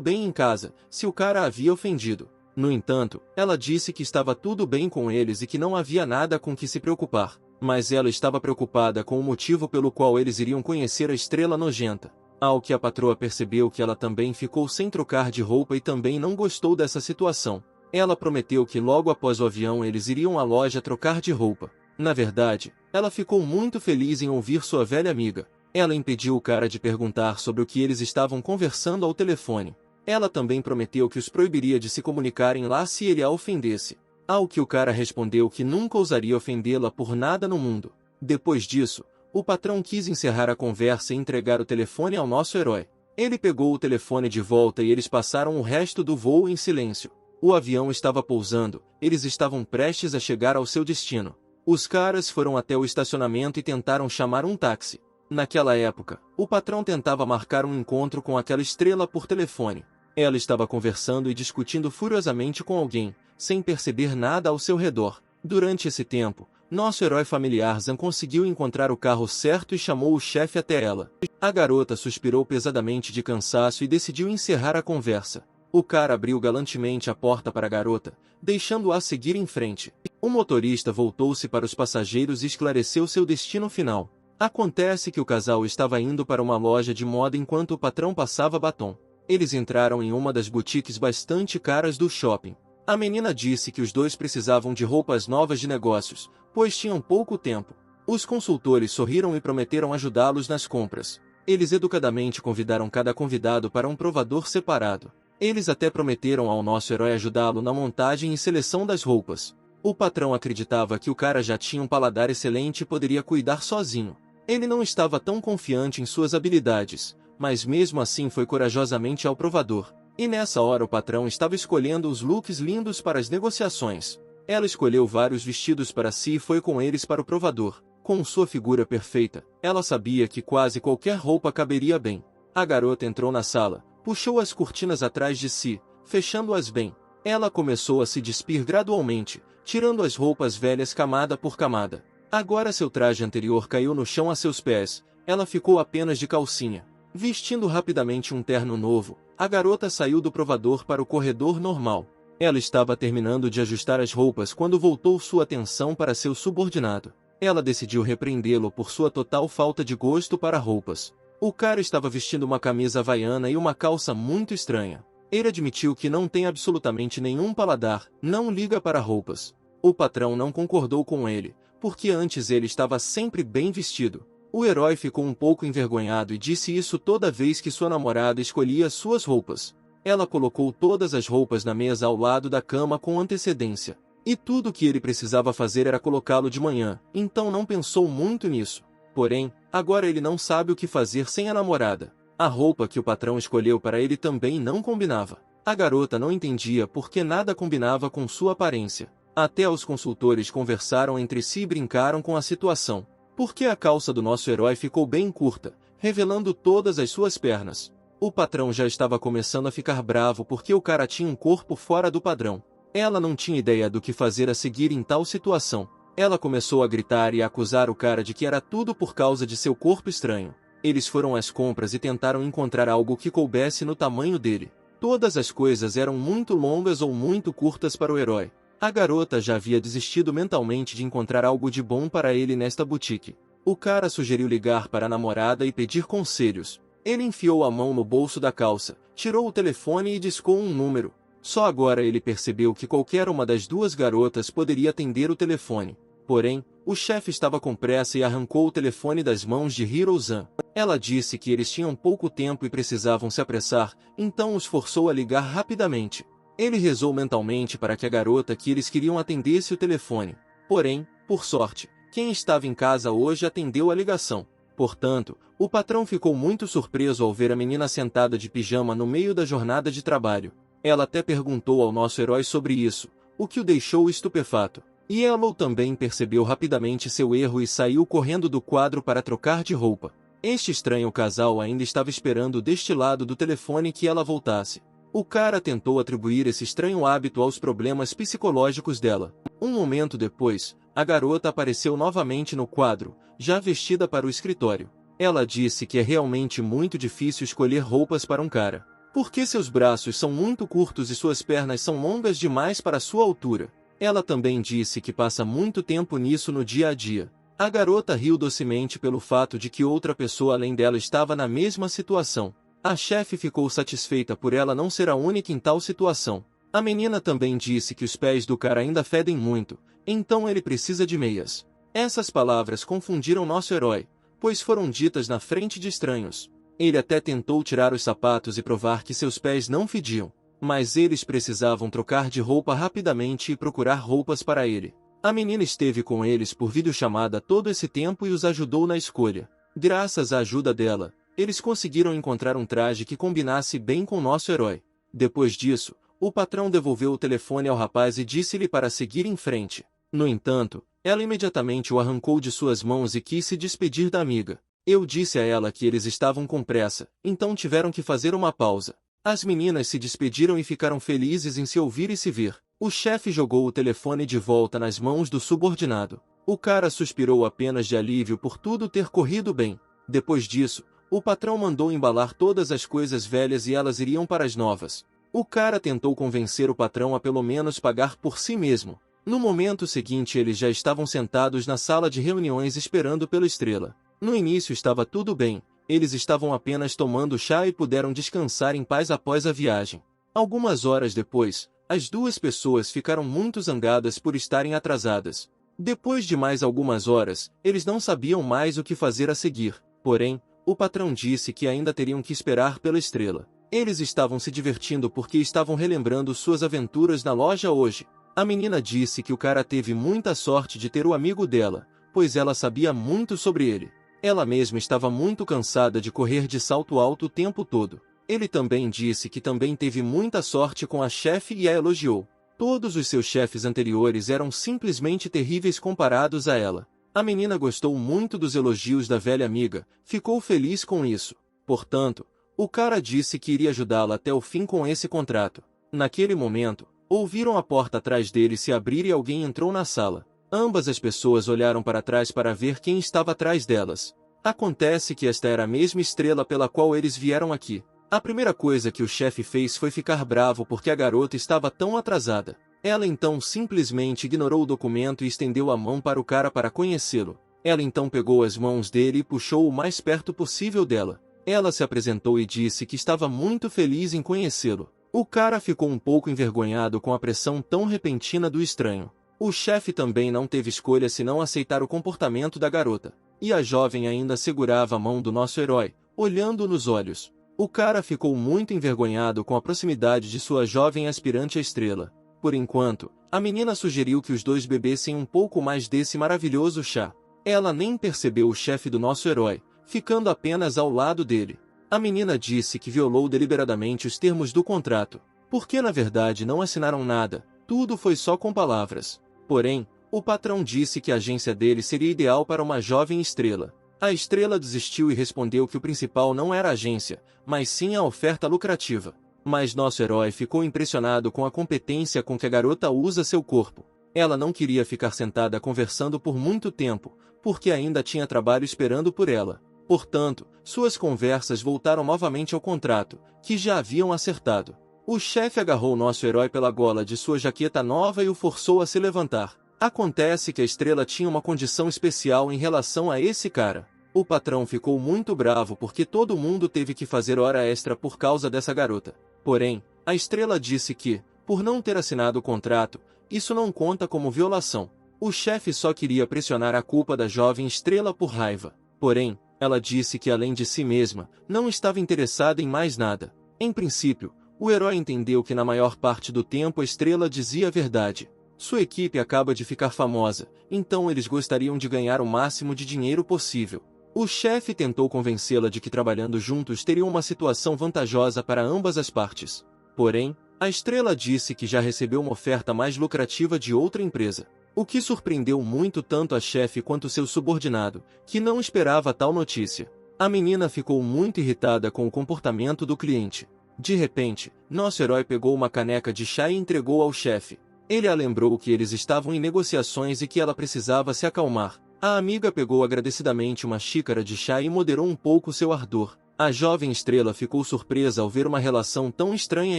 bem em casa, se o cara a havia ofendido. No entanto, ela disse que estava tudo bem com eles e que não havia nada com que se preocupar. Mas ela estava preocupada com o motivo pelo qual eles iriam conhecer a estrela nojenta. Ao que a patroa percebeu que ela também ficou sem trocar de roupa e também não gostou dessa situação. Ela prometeu que logo após o avião eles iriam à loja trocar de roupa. Na verdade, ela ficou muito feliz em ouvir sua velha amiga. Ela impediu o cara de perguntar sobre o que eles estavam conversando ao telefone. Ela também prometeu que os proibiria de se comunicarem lá se ele a ofendesse. Ao que o cara respondeu que nunca ousaria ofendê-la por nada no mundo. Depois disso, o patrão quis encerrar a conversa e entregar o telefone ao nosso herói. Ele pegou o telefone de volta e eles passaram o resto do voo em silêncio. O avião estava pousando, eles estavam prestes a chegar ao seu destino. Os caras foram até o estacionamento e tentaram chamar um táxi. Naquela época, o patrão tentava marcar um encontro com aquela estrela por telefone. Ela estava conversando e discutindo furiosamente com alguém, sem perceber nada ao seu redor. Durante esse tempo, nosso herói familiar Zan conseguiu encontrar o carro certo e chamou o chefe até ela. A garota suspirou pesadamente de cansaço e decidiu encerrar a conversa. O cara abriu galantemente a porta para a garota, deixando-a seguir em frente. O motorista voltou-se para os passageiros e esclareceu seu destino final. Acontece que o casal estava indo para uma loja de moda enquanto o patrão passava batom. Eles entraram em uma das boutiques bastante caras do shopping. A menina disse que os dois precisavam de roupas novas de negócios, pois tinham pouco tempo. Os consultores sorriram e prometeram ajudá-los nas compras. Eles educadamente convidaram cada convidado para um provador separado. Eles até prometeram ao nosso herói ajudá-lo na montagem e seleção das roupas. O patrão acreditava que o cara já tinha um paladar excelente e poderia cuidar sozinho. Ele não estava tão confiante em suas habilidades, mas mesmo assim foi corajosamente ao provador. E nessa hora o patrão estava escolhendo os looks lindos para as negociações. Ela escolheu vários vestidos para si e foi com eles para o provador. Com sua figura perfeita, ela sabia que quase qualquer roupa caberia bem. A garota entrou na sala, puxou as cortinas atrás de si, fechando-as bem. Ela começou a se despir gradualmente, tirando as roupas velhas camada por camada. Agora seu traje anterior caiu no chão a seus pés, ela ficou apenas de calcinha. Vestindo rapidamente um terno novo, a garota saiu do provador para o corredor normal. Ela estava terminando de ajustar as roupas quando voltou sua atenção para seu subordinado. Ela decidiu repreendê-lo por sua total falta de gosto para roupas. O cara estava vestindo uma camisa havaiana e uma calça muito estranha. Ele admitiu que não tem absolutamente nenhum paladar, não liga para roupas. O patrão não concordou com ele, porque antes ele estava sempre bem vestido. O herói ficou um pouco envergonhado e disse isso toda vez que sua namorada escolhia suas roupas. Ela colocou todas as roupas na mesa ao lado da cama com antecedência. E tudo o que ele precisava fazer era colocá-lo de manhã, então não pensou muito nisso. Porém, agora ele não sabe o que fazer sem a namorada. A roupa que o patrão escolheu para ele também não combinava. A garota não entendia por que nada combinava com sua aparência. Até os consultores conversaram entre si e brincaram com a situação. Porque a calça do nosso herói ficou bem curta, revelando todas as suas pernas. O patrão já estava começando a ficar bravo porque o cara tinha um corpo fora do padrão. Ela não tinha ideia do que fazer a seguir em tal situação. Ela começou a gritar e a acusar o cara de que era tudo por causa de seu corpo estranho. Eles foram às compras e tentaram encontrar algo que coubesse no tamanho dele. Todas as coisas eram muito longas ou muito curtas para o herói. A garota já havia desistido mentalmente de encontrar algo de bom para ele nesta boutique. O cara sugeriu ligar para a namorada e pedir conselhos. Ele enfiou a mão no bolso da calça, tirou o telefone e discou um número. Só agora ele percebeu que qualquer uma das duas garotas poderia atender o telefone. Porém, o chefe estava com pressa e arrancou o telefone das mãos de Hiro-san. Ela disse que eles tinham pouco tempo e precisavam se apressar, então os forçou a ligar rapidamente. Ele rezou mentalmente para que a garota que eles queriam atendesse o telefone. Porém, por sorte, quem estava em casa hoje atendeu a ligação. Portanto, o patrão ficou muito surpreso ao ver a menina sentada de pijama no meio da jornada de trabalho. Ela até perguntou ao nosso herói sobre isso, o que o deixou estupefato. Yellow também percebeu rapidamente seu erro e saiu correndo do quadro para trocar de roupa. Este estranho casal ainda estava esperando deste lado do telefone que ela voltasse. O cara tentou atribuir esse estranho hábito aos problemas psicológicos dela. Um momento depois, a garota apareceu novamente no quadro, já vestida para o escritório. Ela disse que é realmente muito difícil escolher roupas para um cara, porque seus braços são muito curtos e suas pernas são longas demais para sua altura. Ela também disse que passa muito tempo nisso no dia a dia. A garota riu docemente pelo fato de que outra pessoa além dela estava na mesma situação. A chefe ficou satisfeita por ela não ser a única em tal situação. A menina também disse que os pés do cara ainda fedem muito, então ele precisa de meias. Essas palavras confundiram nosso herói, pois foram ditas na frente de estranhos. Ele até tentou tirar os sapatos e provar que seus pés não fediam, mas eles precisavam trocar de roupa rapidamente e procurar roupas para ele. A menina esteve com eles por videochamada todo esse tempo e os ajudou na escolha. Graças à ajuda dela, eles conseguiram encontrar um traje que combinasse bem com nosso herói. Depois disso, o patrão devolveu o telefone ao rapaz e disse-lhe para seguir em frente. No entanto, ela imediatamente o arrancou de suas mãos e quis se despedir da amiga. Eu disse a ela que eles estavam com pressa, então tiveram que fazer uma pausa. As meninas se despediram e ficaram felizes em se ouvir e se ver. O chefe jogou o telefone de volta nas mãos do subordinado. O cara suspirou apenas de alívio por tudo ter corrido bem. Depois disso, o patrão mandou embalar todas as coisas velhas e elas iriam para as novas. O cara tentou convencer o patrão a pelo menos pagar por si mesmo. No momento seguinte eles já estavam sentados na sala de reuniões esperando pela estrela. No início estava tudo bem, eles estavam apenas tomando chá e puderam descansar em paz após a viagem. Algumas horas depois, as duas pessoas ficaram muito zangadas por estarem atrasadas. Depois de mais algumas horas, eles não sabiam mais o que fazer a seguir. Porém, o patrão disse que ainda teriam que esperar pela estrela. Eles estavam se divertindo porque estavam relembrando suas aventuras na loja hoje. A menina disse que o cara teve muita sorte de ter o amigo dela, pois ela sabia muito sobre ele. Ela mesma estava muito cansada de correr de salto alto o tempo todo. Ele também disse que também teve muita sorte com a chefe e a elogiou. Todos os seus chefes anteriores eram simplesmente terríveis comparados a ela. A menina gostou muito dos elogios da velha amiga, ficou feliz com isso. Portanto, o cara disse que iria ajudá-la até o fim com esse contrato. Naquele momento, ouviram a porta atrás dele se abrir e alguém entrou na sala. Ambas as pessoas olharam para trás para ver quem estava atrás delas. Acontece que esta era a mesma estrela pela qual eles vieram aqui. A primeira coisa que o chefe fez foi ficar bravo porque a garota estava tão atrasada. Ela então simplesmente ignorou o documento e estendeu a mão para o cara para conhecê-lo. Ela então pegou as mãos dele e puxou o mais perto possível dela. Ela se apresentou e disse que estava muito feliz em conhecê-lo. O cara ficou um pouco envergonhado com a pressão tão repentina do estranho. O chefe também não teve escolha senão aceitar o comportamento da garota. E a jovem ainda segurava a mão do nosso herói, olhando nos olhos. O cara ficou muito envergonhado com a proximidade de sua jovem aspirante à estrela. Por enquanto, a menina sugeriu que os dois bebessem um pouco mais desse maravilhoso chá. Ela nem percebeu o chefe do nosso herói, ficando apenas ao lado dele. A menina disse que violou deliberadamente os termos do contrato, porque na verdade não assinaram nada, tudo foi só com palavras. Porém, o patrão disse que a agência dele seria ideal para uma jovem estrela. A estrela desistiu e respondeu que o principal não era a agência, mas sim a oferta lucrativa. Mas nosso herói ficou impressionado com a competência com que a garota usa seu corpo. Ela não queria ficar sentada conversando por muito tempo, porque ainda tinha trabalho esperando por ela. Portanto, suas conversas voltaram novamente ao contrato, que já haviam acertado. O chefe agarrou nosso herói pela gola de sua jaqueta nova e o forçou a se levantar. Acontece que a estrela tinha uma condição especial em relação a esse cara. O patrão ficou muito bravo porque todo mundo teve que fazer hora extra por causa dessa garota. Porém, a estrela disse que, por não ter assinado o contrato, isso não conta como violação. O chefe só queria pressionar a culpa da jovem estrela por raiva. Porém, ela disse que além de si mesma, não estava interessada em mais nada. Em princípio, o herói entendeu que na maior parte do tempo a estrela dizia a verdade. Sua equipe acaba de ficar famosa, então eles gostariam de ganhar o máximo de dinheiro possível. O chefe tentou convencê-la de que trabalhando juntos teriam uma situação vantajosa para ambas as partes. Porém, A estrela disse que já recebeu uma oferta mais lucrativa de outra empresa, o que surpreendeu muito tanto a chefe quanto seu subordinado, que não esperava tal notícia. A menina ficou muito irritada com o comportamento do cliente. De repente, nosso herói pegou uma caneca de chá e entregou ao chefe. Ele a lembrou que eles estavam em negociações e que ela precisava se acalmar. A amiga pegou agradecidamente uma xícara de chá e moderou um pouco seu ardor. A jovem estrela ficou surpresa ao ver uma relação tão estranha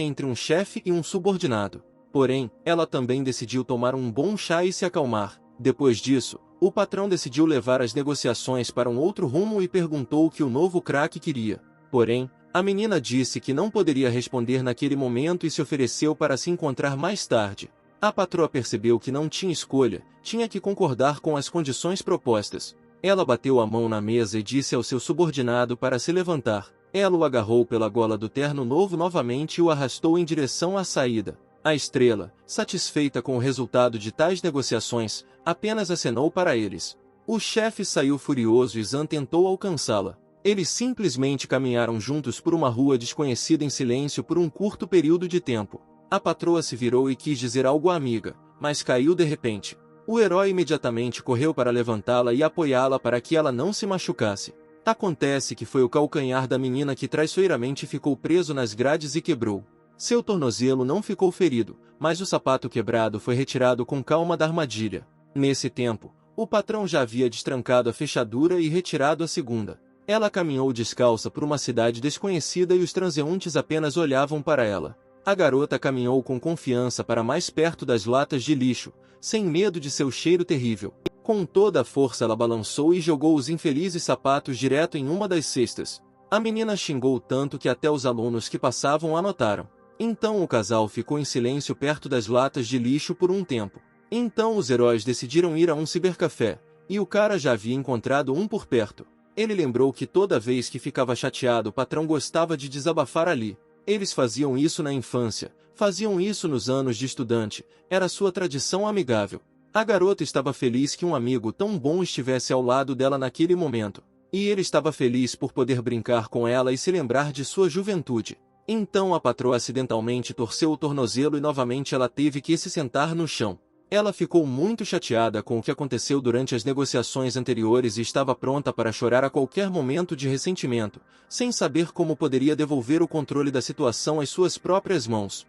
entre um chefe e um subordinado. Porém, ela também decidiu tomar um bom chá e se acalmar. Depois disso, o patrão decidiu levar as negociações para um outro rumo e perguntou o que o novo craque queria. Porém, a menina disse que não poderia responder naquele momento e se ofereceu para se encontrar mais tarde. A patroa percebeu que não tinha escolha, tinha que concordar com as condições propostas. Ela bateu a mão na mesa e disse ao seu subordinado para se levantar. Ela o agarrou pela gola do terno novo novamente e o arrastou em direção à saída. A estrela, satisfeita com o resultado de tais negociações, apenas acenou para eles. O chefe saiu furioso e Zan tentou alcançá-la. Eles simplesmente caminharam juntos por uma rua desconhecida em silêncio por um curto período de tempo. A patroa se virou e quis dizer algo à amiga, mas caiu de repente. O herói imediatamente correu para levantá-la e apoiá-la para que ela não se machucasse. Acontece que foi o calcanhar da menina que traiçoeiramente ficou preso nas grades e quebrou. Seu tornozelo não ficou ferido, mas o sapato quebrado foi retirado com calma da armadilha. Nesse tempo, o patrão já havia destrancado a fechadura e retirado a segunda. Ela caminhou descalça por uma cidade desconhecida e os transeuntes apenas olhavam para ela. A garota caminhou com confiança para mais perto das latas de lixo, sem medo de seu cheiro terrível. Com toda a força ela balançou e jogou os infelizes sapatos direto em uma das cestas. A menina xingou tanto que até os alunos que passavam a notaram. Então o casal ficou em silêncio perto das latas de lixo por um tempo. Então os heróis decidiram ir a um cibercafé, e o cara já havia encontrado um por perto. Ele lembrou que toda vez que ficava chateado o patrão gostava de desabafar ali. Eles faziam isso na infância, faziam isso nos anos de estudante, era sua tradição amigável. A garota estava feliz que um amigo tão bom estivesse ao lado dela naquele momento. E ele estava feliz por poder brincar com ela e se lembrar de sua juventude. Então a patroa acidentalmente torceu o tornozelo e novamente ela teve que se sentar no chão. Ela ficou muito chateada com o que aconteceu durante as negociações anteriores e estava pronta para chorar a qualquer momento de ressentimento, sem saber como poderia devolver o controle da situação às suas próprias mãos.